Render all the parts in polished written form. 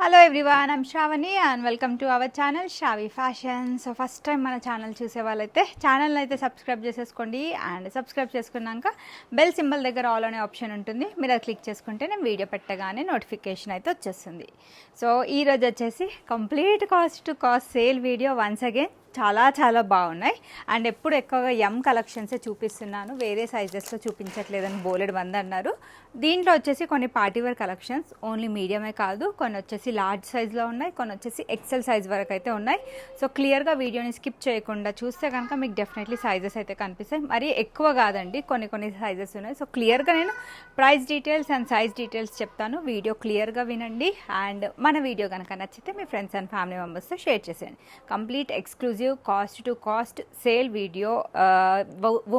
Hello everyone, I'm Shravani and welcome to our channel Shravi fashion. So first time మన channel చూసే వాళ్ళైతే channel అయితే subscribe చేసేసుకోండి. అండ్ సబ్స్క్రైబ్ చేసుకున్నాక బెల్ సింబల్ దగ్గర ఆల్ అనే ఆప్షన్ ఉంటుంది. మీరు అది క్లిక్ చేసుకుంటే నేను వీడియో పెట్టగానే నోటిఫికేషన్ అయితే వచ్చేస్తుంది. సో ఈరోజు వచ్చేసి complete cost to cost sale video once again. చాలా బాగున్నాయి. అండ్ ఎప్పుడు ఎక్కువగా ఎం కలెక్షన్సే చూపిస్తున్నాను, వేరే సైజెస్లో చూపించట్లేదని బోలెడ్ మంది అన్నారు. దీంట్లో వచ్చేసి కొన్ని పార్టీవేర్ కలెక్షన్స్ ఓన్లీ మీడియమే కాదు, కొన్ని వచ్చేసి లార్జ్ సైజ్లో ఉన్నాయి, కొన్ని వచ్చేసి ఎక్సెల్ సైజ్ వరకు అయితే ఉన్నాయి. సో క్లియర్గా వీడియోని స్కిప్ చేయకుండా చూస్తే కనుక మీకు డెఫినెట్లీ సైజెస్ అయితే కనిపిస్తాయి. మరీ ఎక్కువ కాదండి, కొన్ని సైజెస్ ఉన్నాయి. సో క్లియర్గా నేను price details and size details చెప్తాను. వీడియో క్లియర్గా వినండి. అండ్ మన వీడియో కనుక నచ్చితే మీ ఫ్రెండ్స్ అండ్ ఫ్యామిలీ మెంబర్స్తో షేర్ చేసేయండి. Complete exclusive cost to cost sale video,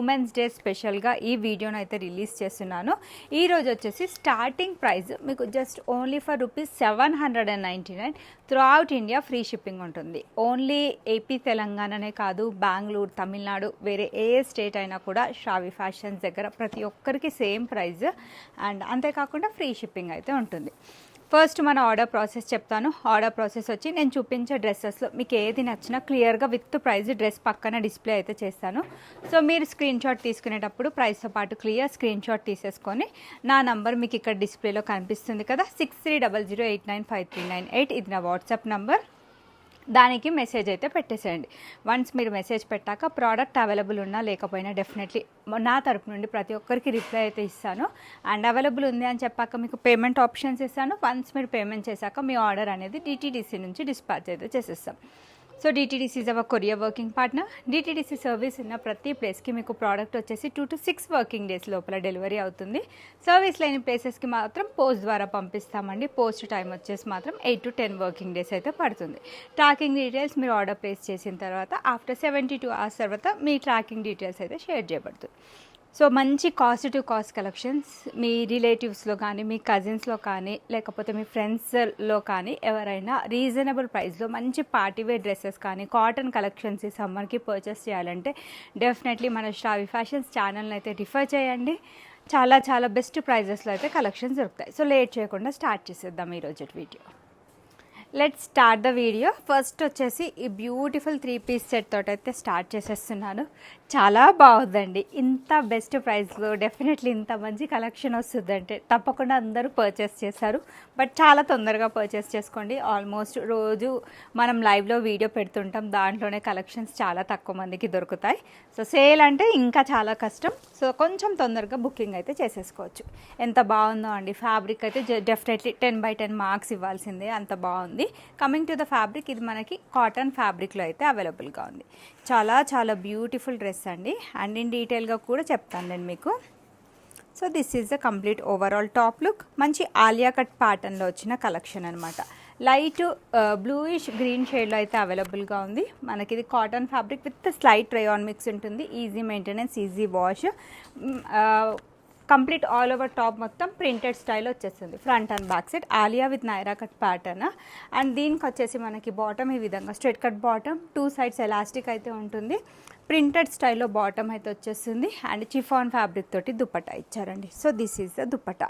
women's day స్పెషల్గా ఈ వీడియోని అయితే రిలీజ్ చేస్తున్నాను. ఈరోజు వచ్చేసి స్టార్టింగ్ ప్రైస్ మీకు just only for ₹799 through out India free shipping ఉంటుంది. ఓన్లీ ఏపీ తెలంగాణనే కాదు, బెంగళూరు, తమిళనాడు, వేరే ఏ స్టేట్ అయినా కూడా శ్రావి ఫ్యాషన్స్ దగ్గర ప్రతి ఒక్కరికి సేమ్ ప్రైస్. అండ్ అంతేకాకుండా ఫ్రీ షిప్పింగ్ అయితే ఉంటుంది. ఫస్ట్ మన ఆర్డర్ ప్రాసెస్ చెప్తాను. ఆర్డర్ ప్రాసెస్ వచ్చి నేను చూపించే డ్రెస్సెస్లో మీకు ఏది నచ్చినా క్లియర్గా విత్ ప్రైస్ డ్రెస్ పక్కన డిస్ప్లే అయితే చేస్తాను. సో మీరు స్క్రీన్ షాట్ తీసుకునేటప్పుడు ప్రైస్తో పాటు క్లియర్ స్క్రీన్ షాట్ తీసేసుకొని నా నంబర్ మీకు ఇక్కడ డిస్ప్లేలో కనిపిస్తుంది కదా, 6300895398, ఇది నా వాట్సాప్ నంబర్. దానికి మెసేజ్ అయితే పెట్టేసేయండి. వన్స్ మీరు మెసేజ్ పెట్టాక ప్రోడక్ట్ అవైలబుల్ ఉన్నా లేకపోయినా డెఫినెట్లీ నా తరపు నుండి ప్రతి ఒక్కరికి రిప్లై అయితే ఇస్తాను. అండ్ అవైలబుల్ ఉంది అని చెప్పాక మీకు పేమెంట్ ఆప్షన్స్ ఇస్తాను. వన్స్ మీరు పేమెంట్ చేశాక మీ ఆర్డర్ అనేది DTDC నుంచి డిస్పాచ్ అయితే చేసేస్తాం. So DTDC is our courier working partner. DTDC service ఉన్న ప్రతి ప్లేస్కి మీకు ప్రోడక్ట్ వచ్చేసి 2 to 6 వర్కింగ్ డేస్ లోపల డెలివరీ అవుతుంది. సర్వీస్ లేని ప్లేసెస్కి మాత్రం పోస్ట్ ద్వారా పంపిస్తామండి. పోస్ట్ టైం వచ్చేసి మాత్రం 8 to 10 వర్కింగ్ డేస్ అయితే పడుతుంది. ట్రాకింగ్ డీటెయిల్స్ మీరు ఆర్డర్ ప్లేస్ చేసిన తర్వాత ఆఫ్టర్ 72 hours తర్వాత మీ ట్రాకింగ్ డీటెయిల్స్ అయితే షేర్ చేయబడుతుంది. సో మంచి కాస్ట్ టు కాస్ట్ కలెక్షన్స్ మీ రిలేటివ్స్లో కానీ, మీ కజిన్స్లో కానీ, లేకపోతే మీ ఫ్రెండ్స్లో కానీ ఎవరైనా రీజనబుల్ ప్రైస్లో మంచి పార్టీవేర్ డ్రెస్సెస్ కానీ, కాటన్ కలెక్షన్స్ ఈ సమ్మర్కి పర్చేస్ చేయాలంటే డెఫినెట్లీ మన శ్రావి ఫ్యాషన్స్ ఛానల్ని అయితే రిఫర్ చేయండి. చాలా బెస్ట్ ప్రైజెస్లో అయితే కలెక్షన్స్ దొరుకుతాయి. సో లేట్ చేయకుండా స్టార్ట్ చేసేద్దాం ఈరోజు video. Let's start the video. First వచ్చేసి ఈ బ్యూటిఫుల్ 3 పీస్ సెట్ తోటి అయితే స్టార్ట్ చేసేస్తున్నాను. చాలా బాగుందండి. ఇంత బెస్ట్ ప్రైస్లో డెఫినెట్లీ ఇంత మంచి కలెక్షన్ వస్తుందంటే తప్పకుండా అందరూ పర్చేస్ చేస్తారు. బట్ చాలా తొందరగా పర్చేస్ చేసుకోండి. ఆల్మోస్ట్ రోజు మనం లైవ్లో వీడియో పెడుతుంటాం, దాంట్లోనే కలెక్షన్స్ చాలా తక్కువ మందికి దొరుకుతాయి. సో సేల్ అంటే ఇంకా చాలా కష్టం. సో కొంచెం తొందరగా బుకింగ్ అయితే చేసేసుకోవచ్చు. ఎంత బాగుందో అండి. ఫ్యాబ్రిక్ అయితే డెఫినెట్లీ 10/10 మార్క్స్ ఇవ్వాల్సిందే, అంత బాగుంది. కమింగ్ టు ద ఫ్యాబ్రిక్, ఇది మనకి కాటన్ ఫ్యాబ్రిక్లో అయితే అవైలబుల్గా ఉంది. చాలా బ్యూటిఫుల్ డ్రెస్ అండి. అండ్ ఇన్ డీటెయిల్గా కూడా చెప్తాను నేను మీకు. So this is the complete overall top look. మంచి ఆలియా కట్ ప్యాటర్న్లో వచ్చిన కలెక్షన్ అనమాట. లైట్ బ్లూయిష్ గ్రీన్ షేడ్లో అయితే అవైలబుల్గా ఉంది. మనకి ఇది cotton fabric with slight rayon mix ఉంటుంది. Easy maintenance, easy wash. Complete all over top మొత్తం ప్రింటెడ్ స్టైల్ వచ్చేస్తుంది. Front and back side Alia with Naira cut pattern. And దీనికి వచ్చేసి మనకి బాటమ్ ఈ విధంగా straight cut bottom, 2 sides elastic అయితే ఉంటుంది. ప్రింటెడ్ స్టైల్లో బాటమ్ అయితే వచ్చేస్తుంది. అండ్ చిఫాన్ ఫ్యాబ్రిక్ తోటి దుపట్టా ఇచ్చారండి. So this is the dupatta.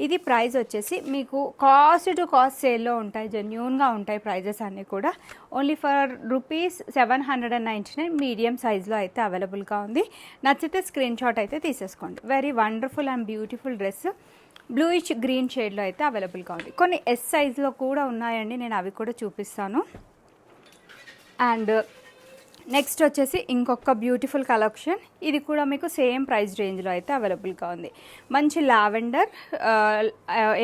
ఇది ప్రైస్ వచ్చేసి మీకు కాస్ట్ టు కాస్ట్ సేల్లో ఉంటాయి, జెన్యూన్గా ఉంటాయి ప్రైజెస్ అన్నీ కూడా. ఓన్లీ ఫర్ ₹799 మీడియం సైజ్లో అయితే అవైలబుల్గా ఉంది. నచ్చితే స్క్రీన్ షాట్ అయితే తీసేసుకోండి. Very wonderful and beautiful dress. Bluish green షేడ్లో అయితే అవైలబుల్గా ఉంది. కొన్ని S సైజ్లో కూడా ఉన్నాయండి, నేను అవి కూడా చూపిస్తాను. అండ్ నెక్స్ట్ వచ్చేసి ఇంకొక బ్యూటిఫుల్ కలెక్షన్. ఇది కూడా మీకు సేమ్ ప్రైస్ రేంజ్లో అయితే అవైలబుల్గా ఉంది. మంచి లావెండర్,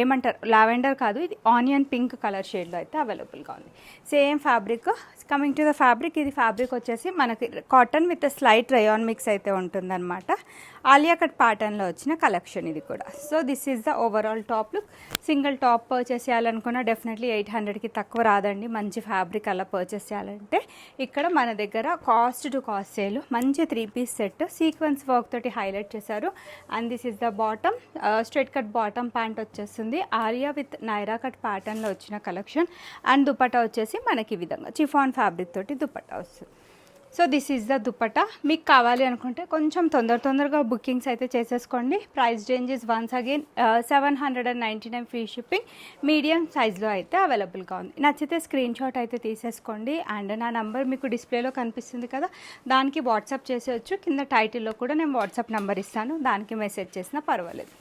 ఏమంటారు లావెండర్ కాదు, ఇది ఆనియన్ పింక్ కలర్ షేడ్లో అయితే అవైలబుల్గా ఉంది. Same fabric. Coming to the fabric, ఇది ఫ్యాబ్రిక్ వచ్చేసి మనకి cotton with slight rayon mix అయితే ఉంటుందన్నమాట. ఆలియా కట్ ప్యాటర్న్లో వచ్చిన కలెక్షన్ ఇది కూడా. So this is the overall top look. Single top purchase చేయాలనుకున్నా డెఫినెట్లీ 800కి తక్కువ రాదండి. మంచి ఫ్యాబ్రిక్ అలా పర్చేస్ చేయాలంటే ఇక్కడ మన దగ్గర కాస్ట్ టు కాస్ట్ సేల్ మంచి 3 పీస్ సెట్ సీక్వెన్స్ వర్క్ తోటి హైలైట్ చేశారు. And this is the bottom, straight cut bottom pant వచ్చేస్తుంది. ఆలియా విత్ నైరా కట్ ప్యాటర్న్లో వచ్చిన కలెక్షన్. అండ్ దుపట్టా వచ్చేసి మనకి ఈ విధంగా చిఫాన్ ఫ్యాబ్రిక్ తోటి దుపట్టా వస్తుంది. So this is the dupatta. మీకు కావాలి అనుకుంటే కొంచెం తొందరగా బుకింగ్స్ అయితే చేసేసుకోండి. Price range is once again 799 free shipping. Medium సైజ్లో అయితే అవైలబుల్గా ఉంది. నచ్చితే స్క్రీన్ షాట్ అయితే తీసేసుకోండి. అండ్ నా నంబర్ మీకు డిస్ప్లేలో కనిపిస్తుంది కదా, దానికి వాట్సాప్ చేసేయచ్చు. కింద టైటిల్లో కూడా నేను వాట్సాప్ నెంబర్ ఇస్తాను, దానికి మెసేజ్ చేసినా పర్వాలేదు.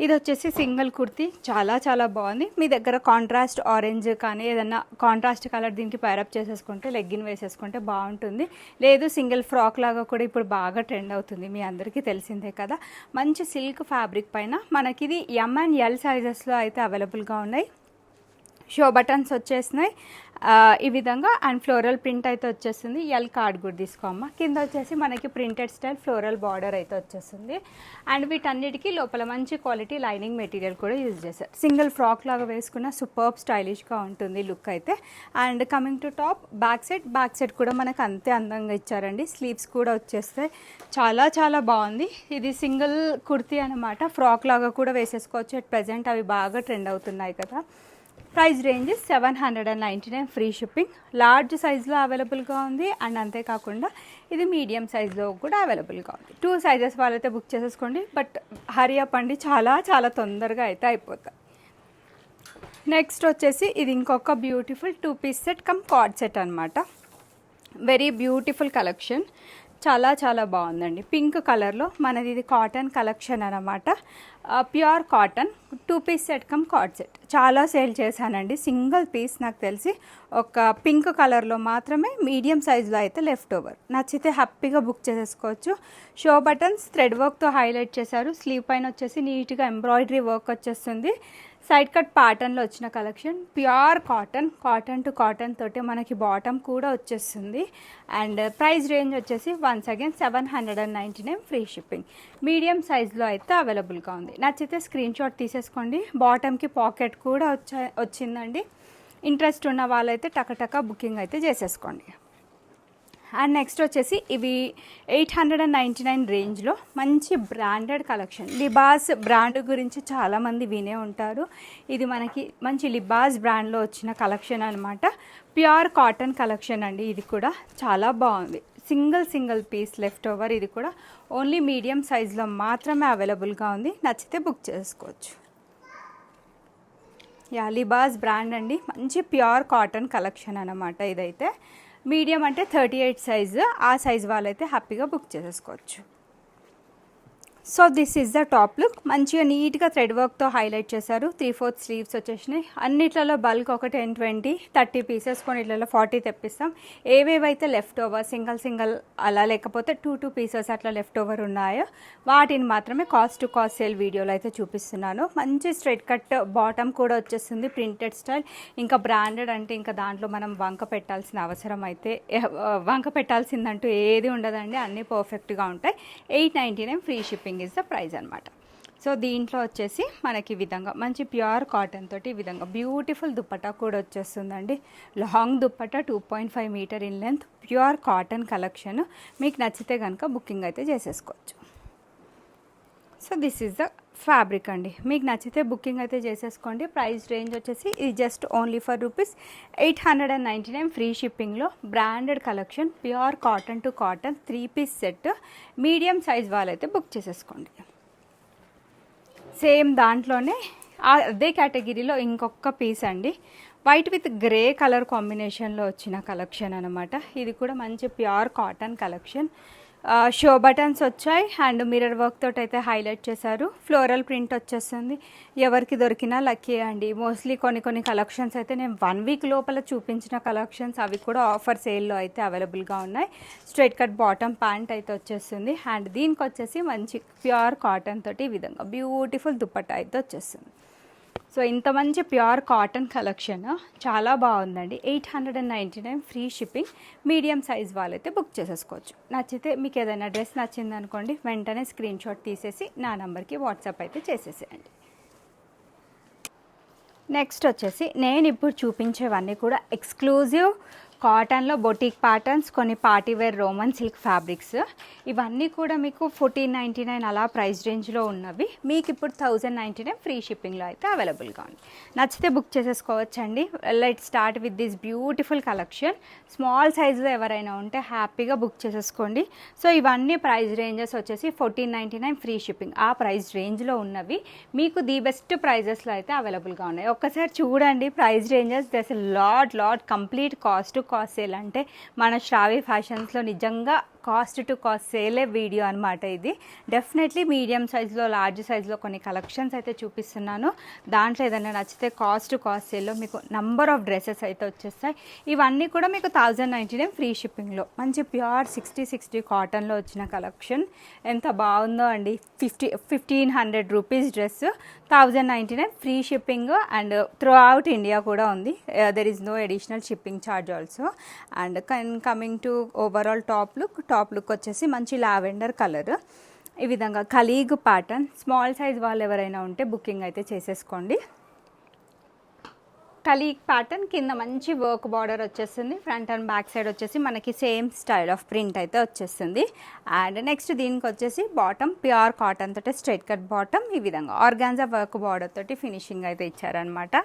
ఇది వచ్చేసి సింగిల్ కుర్తీ, చాలా బాగుంది. మీ దగ్గర కాంట్రాస్ట్ ఆరెంజ్ కానీ ఏదన్నా కాంట్రాస్ట్ కలర్ దీనికి పైరప్ చేసేసుకుంటే, లెగ్గిన్ వేసేసుకుంటే బాగుంటుంది. లేదు సింగిల్ ఫ్రాక్ లాగా కూడా ఇప్పుడు బాగా ట్రెండ్ అవుతుంది, మీ అందరికీ తెలిసిందే కదా. మంచి సిల్క్ ఫ్యాబ్రిక్ పైన మనకి ఇది M and L సైజెస్లో అయితే అవైలబుల్గా ఉన్నాయి. షో బటన్స్ వచ్చేసినాయి ఈ విధంగా. అండ్ ఫ్లోరల్ ప్రింట్ అయితే వచ్చేస్తుంది. ఎల్ కార్డ్ కూడా తీసుకోమ్మా. కింద వచ్చేసి మనకి ప్రింటెడ్ స్టైల్ ఫ్లోరల్ బార్డర్ అయితే వచ్చేస్తుంది. అండ్ వీటన్నిటికీ లోపల మంచి క్వాలిటీ లైనింగ్ మెటీరియల్ కూడా యూజ్ చేశారు. సింగిల్ ఫ్రాక్ లాగా వేసుకున్న సూపర్బ్ స్టైలిష్గా ఉంటుంది లుక్ అయితే. And coming to top, back side కూడా మనకు అంతే అందంగా ఇచ్చారండి. స్లీవ్స్ కూడా వచ్చేస్తాయి. చాలా బాగుంది. ఇది సింగిల్ కుర్తీ అనమాట. ఫ్రాక్ లాగా కూడా వేసేసుకోవచ్చు. అట్ ప్రెజెంట్ అవి బాగా ట్రెండ్ అవుతున్నాయి కదా. Price range 799 free shipping. Large సైజ్లో అవైలబుల్గా ఉంది. అండ్ అంతేకాకుండా ఇది మీడియం సైజ్లో కూడా అవైలబుల్గా ఉంది. 2 సైజెస్ వాళ్ళైతే బుక్ చేసేసుకోండి. బట్ హరీ అప్ అండి, చాలా తొందరగా అయితే అయిపోతాయి. నెక్స్ట్ వచ్చేసి ఇది ఇంకొక beautiful 2 piece set cum coord set అనమాట. Very beautiful collection. చాలా బాగుందండి. పింక్ కలర్లో మనది ఇది కాటన్ కలెక్షన్ అనమాట. Pure cotton 2 piece set cum coord set. చాలా సేల్ చేశానండి. సింగిల్ పీస్ నాకు తెలిసి ఒక పింక్ కలర్లో మాత్రమే మీడియం సైజులో అయితే లెఫ్ట్ ఓవర్. నచ్చితే హ్యాపీగా బుక్ చేసేసుకోవచ్చు. షో బటన్స్ థ్రెడ్ వర్క్తో హైలైట్ చేశారు. స్లీవ్ పైన వచ్చేసి నీట్గా ఎంబ్రాయిడరీ వర్క్ వచ్చేస్తుంది. సైడ్ కట్ ప్యాటర్న్లో వచ్చిన collection. Pure cotton to cotton తోటి మనకి బాటమ్ కూడా వచ్చేస్తుంది. అండ్ ప్రైస్ రేంజ్ వచ్చేసి once again 799 free shipping. Medium సైజ్లో అయితే అవైలబుల్గా ఉంది. నచ్చితే స్క్రీన్ షాట్ తీసేసుకోండి. బాటమ్కి పాకెట్ కూడా వచ్చిందండి. ఇంట్రెస్ట్ ఉన్న వాళ్ళైతే టకటక బుకింగ్ అయితే చేసేసుకోండి. అండ్ నెక్స్ట్ వచ్చేసి ఇవి 899 రేంజ్లో మంచి బ్రాండెడ్ కలెక్షన్. లిబాస్ బ్రాండ్ గురించి చాలామంది వినే ఉంటారు. ఇది మనకి మంచి లిబాస్ బ్రాండ్లో వచ్చిన కలెక్షన్ అనమాట. ప్యూర్ కాటన్ కలెక్షన్ అండి. ఇది కూడా చాలా బాగుంది. Single piece left over. ఇది కూడా ఓన్లీ మీడియం సైజ్లో మాత్రమే అవైలబుల్గా ఉంది. నచ్చితే బుక్ చేసుకోవచ్చు. లిబాస్ బ్రాండ్ అండి. మంచి ప్యూర్ కాటన్ కలెక్షన్ అనమాట. ఇదైతే మీడియం అంటే 38 సైజు. ఆ సైజ్ వాళ్ళైతే హ్యాపీగా బుక్ చేసేసుకోవచ్చు. So this is the top look. మంచిగా నీట్గా థ్రెడ్ వర్క్తో హైలైట్ చేశారు. 3/4 స్లీవ్స్ వచ్చేసినాయి. అన్నిట్లలో బల్క్ ఒక 10, 20, 30 పీసెస్ కొన్నిట్లలో 40 తెప్పిస్తాం. ఏవేవైతే లెఫ్ట్ ఓవర్ సింగిల్ అలా లేకపోతే 2 పీసెస్ అట్లా లెఫ్ట్ ఓవర్ ఉన్నాయో వాటిని మాత్రమే కాస్ట్ టు కాస్ట్ సేల్ వీడియోలో అయితే చూపిస్తున్నాను. మంచి స్ట్రైట్ కట్ బాటమ్ కూడా వచ్చేస్తుంది. Printed style. ఇంకా బ్రాండెడ్ అంటే ఇంకా దాంట్లో మనం వంక పెట్టాల్సిందంటూ ఏది ఉండదండి. అన్నీ పర్ఫెక్ట్గా ఉంటాయి. 899 free shipping is the price అనమాట. సో దీంట్లో వచ్చేసి మనకి ఈ విధంగా మంచి ప్యూర్ కాటన్ తోటి ఈ విధంగా బ్యూటిఫుల్ దుప్పట్టా కూడా వచ్చేస్తుందండి. Long dupatta 2.5 metre in length. Pure cotton collection. మీకు నచ్చితే కనుక బుకింగ్ అయితే చేసేసుకోవచ్చు. So this is the fabric అండి. మీకు నచ్చితే బుకింగ్ అయితే చేసేసుకోండి. ప్రైస్ రేంజ్ వచ్చేసి ఇది జస్ట్ ఓన్లీ ఫర్ ₹899 ఫ్రీ షిప్పింగ్లో branded collection. Pure cotton to cotton 3 piece set. Medium size వాళ్ళైతే బుక్ చేసేసుకోండి. సేమ్ దాంట్లోనే అదే కేటగిరీలో ఇంకొక పీస్ అండి. వైట్ విత్ గ్రే కలర్ కాంబినేషన్లో వచ్చిన కలెక్షన్ అనమాట. ఇది కూడా మంచి pure cotton collection. Show buttons వచ్చాయి. అండ్ మిర్రర్ వర్క్ తోటి అయితే హైలైట్ చేశారు. ఫ్లోరల్ ప్రింట్ వచ్చేస్తుంది. ఎవరికి దొరికినా లక్కీ అండి. మోస్ట్లీ కొన్ని కలెక్షన్స్ అయితే నేను 1 వీక్ లోపల చూపించిన కలెక్షన్స్ అవి కూడా ఆఫర్ సేల్లో అయితే అవైలబుల్గా ఉన్నాయి. స్ట్రైట్ కట్ బాటమ్ ప్యాంట్ అయితే వచ్చేస్తుంది. అండ్ దీనికి వచ్చేసి మంచి ప్యూర్ కాటన్ తోటి ఈ విధంగా బ్యూటిఫుల్ దుపట్టా అయితే వచ్చేస్తుంది. సో ఇంత మంచి ప్యూర్ కాటన్ కలెక్షన్ చాలా బాగుందండి. 899 ఫ్రీ షిప్పింగ్. మీడియం సైజ్ వాళ్ళైతే బుక్ చేసేసుకోవచ్చు. నచ్చితే మీకు ఏదైనా డ్రెస్ నచ్చింది అనుకోండి, వెంటనే స్క్రీన్ షాట్ తీసేసి నా నెంబర్కి వాట్సాప్ అయితే చేసేసేయండి. నెక్స్ట్ వచ్చేసి నేను ఇప్పుడు చూపించేవన్నీ కూడా ఎక్స్క్లూజివ్ కాటన్లో బొటిక్ ప్యాటర్న్స్, కొన్ని పార్టీవేర్ రోమన్ సిల్క్ ఫ్యాబ్రిక్స్, ఇవన్నీ కూడా మీకు 1499 అలా ప్రైస్ రేంజ్లో ఉన్నవి. మీకు ఇప్పుడు 1099 ఫ్రీ షిప్పింగ్లో అయితే అవైలబుల్గా ఉంది. నచ్చితే బుక్ చేసేసుకోవచ్చండి. Let start with this beautiful collection. Small సైజులో ఎవరైనా ఉంటే హ్యాపీగా బుక్ చేసేసుకోండి. సో ఇవన్నీ ప్రైస్ రేంజెస్ వచ్చేసి 1499 ఫ్రీ షిప్పింగ్, ఆ ప్రైస్ రేంజ్లో ఉన్నవి. మీకు ది బెస్ట్ ప్రైజెస్లో అయితే అవైలబుల్గా ఉన్నాయి. ఒక్కసారి చూడండి ప్రైస్ రేంజెస్. దస్ లాట్ కంప్లీట్ కాస్ట్ సేల్ అంటే మన శ్రావి ఫ్యాషన్స్లో నిజంగా కాస్ట్ టు కాస్ట్ సేలే వీడియో అనమాట ఇది. డెఫినెట్లీ మీడియం సైజులో, లార్జ్ సైజులో కొన్ని కలెక్షన్స్ అయితే చూపిస్తున్నాను. దాంట్లో ఏదైనా నచ్చితే కాస్ట్ సేల్లో మీకు నంబర్ ఆఫ్ డ్రెస్సెస్ అయితే వచ్చేస్తాయి. ఇవన్నీ కూడా మీకు 1099 ఫ్రీ షిప్పింగ్లో మంచి ప్యూర్ 60 కాటన్లో వచ్చిన కలెక్షన్. ఎంత బాగుందో అండి. 1500 rupees dress, 1099 free shipping and throughout India కూడా ఉంది. There is no additional shipping charge also. And coming to overall top look వచ్చేసి మంచి లావెండర్ కలర్, ఈ విధంగా కలీగ్ ప్యాటర్న్. స్మాల్ సైజ్ వాళ్ళు ఎవరైనా ఉంటే బుకింగ్ అయితే చేసేసుకోండి. కలీగ్ ప్యాటర్న్ కింద మంచి వర్క్ బార్డర్ వచ్చేస్తుంది. ఫ్రంట్ అండ్ బ్యాక్ సైడ్ వచ్చేసి మనకి సేమ్ స్టైల్ ఆఫ్ ప్రింట్ అయితే వచ్చేస్తుంది. అండ్ నెక్స్ట్ దీనికి వచ్చేసి బాటమ్ ప్యూర్ కాటన్ తోటి స్ట్రైట్ కట్ బాటమ్, ఈ విధంగా ఆర్గాన్జా వర్క్ బార్డర్ తోటి ఫినిషింగ్ అయితే ఇచ్చారనమాట.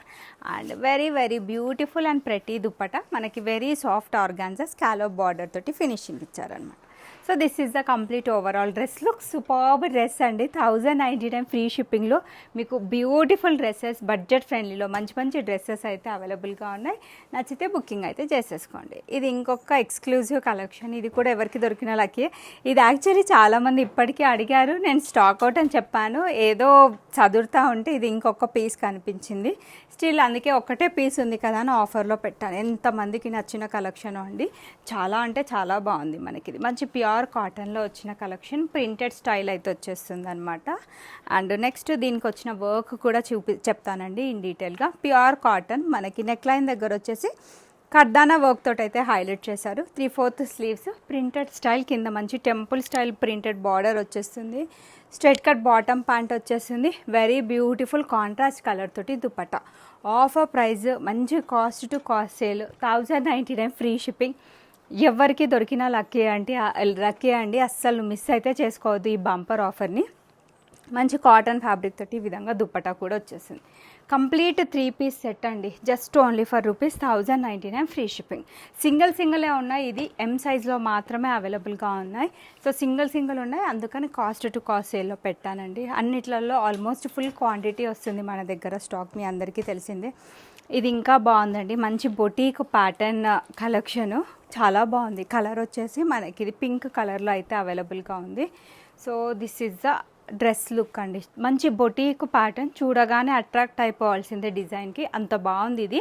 And very beautiful and pretty dupatta, మనకి very soft organza scallop border తోటి ఫినిషింగ్ ఇచ్చారనమాట. So this is the complete overall dress look. Superb dress అండి. 1099 ఫ్రీ షిప్పింగ్లో మీకు బ్యూటిఫుల్ డ్రెస్సెస్, బడ్జెట్ ఫ్రెండ్లీలో మంచి డ్రెస్సెస్ అయితే అవైలబుల్గా ఉన్నాయి. నచ్చితే బుకింగ్ అయితే చేసేసుకోండి. ఇది ఇంకొక ఎక్స్క్లూజివ్ కలెక్షన్. ఇది కూడా ఎవరికి దొరికిన లక్కీ. ఇది యాక్చువల్లీ చాలామంది ఇప్పటికీ అడిగారు, నేను స్టాక్ అవుట్ అని చెప్పాను. ఏదో చదువుతూ ఉంటే ఇది ఇంకొక పీస్ కనిపించింది. స్టిల్ అందుకే ఒకటే పీస్ ఉంది కదా అని ఆఫర్లో పెట్టాను. ఎంతమందికి నచ్చిన కలెక్షన్ అండి. చాలా అంటే చాలా బాగుంది. మనకి ఇది మంచి ప్యూర్ కాటన్లో వచ్చిన కలెక్షన్, ప్రింటెడ్ స్టైల్ అయితే వచ్చేస్తుంది అనమాట. అండ్ నెక్స్ట్ దీనికి వచ్చిన వర్క్ కూడా చెప్తానండి ఇన్ డీటెయిల్గా. ప్యూర్ కాటన్, మనకి నెక్ లైన్ దగ్గర వచ్చేసి కర్దానా వర్క్ తోటి అయితే హైలైట్ చేశారు. 3/4 స్లీవ్స్, ప్రింటెడ్ స్టైల్, కింద మంచి టెంపుల్ స్టైల్ ప్రింటెడ్ బార్డర్ వచ్చేస్తుంది. స్ట్రైట్ కట్ బాటమ్ ప్యాంట్ వచ్చేస్తుంది. వెరీ బ్యూటిఫుల్ కాంట్రాస్ట్ కలర్ తోటి దుపట్టా. ఆఫర్ ప్రైస్, మంచి cost to cost sale, 1099 free shipping. ఎవరికి దొరికినా లక్కీ అండి. అస్సలు మిస్ అయితే చేసుకోవద్దు ఈ బంపర్ ఆఫర్ని. మంచి కాటన్ ఫ్యాబ్రిక్ తోటి ఈ విధంగా దుప్పటా కూడా వచ్చేసింది. కంప్లీట్ 3 పీస్ సెట్ అండి. Just only for rupees 1099 free shipping. సింగిలే ఉన్నాయి. ఇది ఎం సైజ్లో మాత్రమే అవైలబుల్గా ఉన్నాయి. సో సింగిల్ ఉన్నాయి, అందుకని కాస్ట్ టు కాస్ట్ సేల్లో పెట్టానండి. అన్నిట్లలో ఆల్మోస్ట్ ఫుల్ క్వాంటిటీ వస్తుంది మన దగ్గర స్టాక్, మీ అందరికీ తెలిసిందే. ఇది ఇంకా బాగుందండి. మంచి బొటీక్ ప్యాటర్న్ కలెక్షను, చాలా బాగుంది. కలర్ వచ్చేసి మనకి ఇది పింక్ కలర్లో అయితే అవైలబుల్గా ఉంది. So this is the dress look అండి. మంచి బొటీక్ ప్యాటర్న్, చూడగానే అట్రాక్ట్ అయిపోవాల్సిందే డిజైన్కి, అంత బాగుంది ఇది.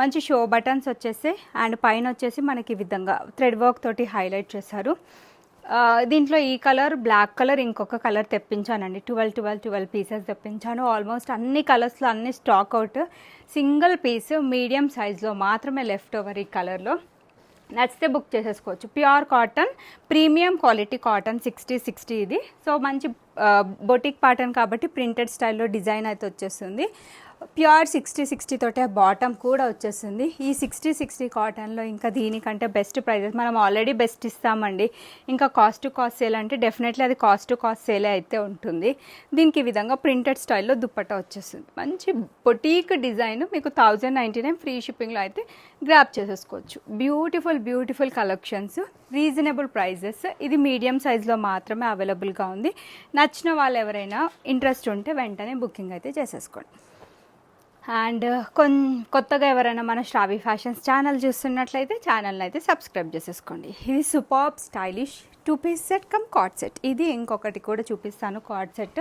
మంచి షో బటన్స్ వచ్చేసి అండ్ పైన వచ్చేసి మనకి ఈ విధంగా థ్రెడ్ వర్క్ తోటి హైలైట్ చేశారు. దీంట్లో ఈ కలర్, బ్లాక్ కలర్, ఇంకొక కలర్ తెప్పించానండి. 12 పీసెస్ తెప్పించాను. ఆల్మోస్ట్ అన్ని కలర్స్లో అన్ని stock out. Single piece medium సైజ్లో మాత్రమే లెఫ్ట్ ఓవర్ ఈ కలర్లో. నచ్చితే బుక్ చేసేసుకోవచ్చు. Pure cotton, premium quality cotton, 60 ఇది. సో మంచి బొటిక్ ప్యాటర్న్ కాబట్టి ప్రింటెడ్ స్టైల్లో డిజైన్ అయితే వచ్చేస్తుంది. ప్యూర్ 60 తోటే బాటమ్ కూడా వచ్చేస్తుంది. ఈ 60 కాటన్లో ఇంకా దీనికంటే బెస్ట్ ప్రైజెస్ మనం ఆల్రెడీ బెస్ట్ ఇస్తామండి. ఇంకా కాస్ట్ టు కాస్ట్ సేల్ అంటే డెఫినెట్లీ అది కాస్ట్ టు కాస్ట్ సేలే అయితే ఉంటుంది. దీనికి ఈ విధంగా ప్రింటెడ్ స్టైల్లో దుప్పట్టా వచ్చేస్తుంది. మంచి బొటీక్ డిజైన్, మీకు 1099 ఫ్రీ షిప్పింగ్లో అయితే గ్రాప్ చేసేసుకోవచ్చు. Beautiful collections, reasonable prices. ఇది మీడియం సైజ్లో మాత్రమే అవైలబుల్గా ఉంది. నచ్చిన వాళ్ళు ఎవరైనా ఇంట్రెస్ట్ ఉంటే వెంటనే బుకింగ్ అయితే చేసేసుకోండి. అండ్ కొత్తగా ఎవరైనా మన శ్రావి ఫ్యాషన్స్ ఛానల్ చూస్తున్నట్లయితే ఛానల్ని అయితే సబ్స్క్రైబ్ చేసేసుకోండి. ఇది superb stylish 2 piece set cum coord set. ఇది ఇంకొకటి కూడా చూపిస్తాను కార్డ్ సెట్.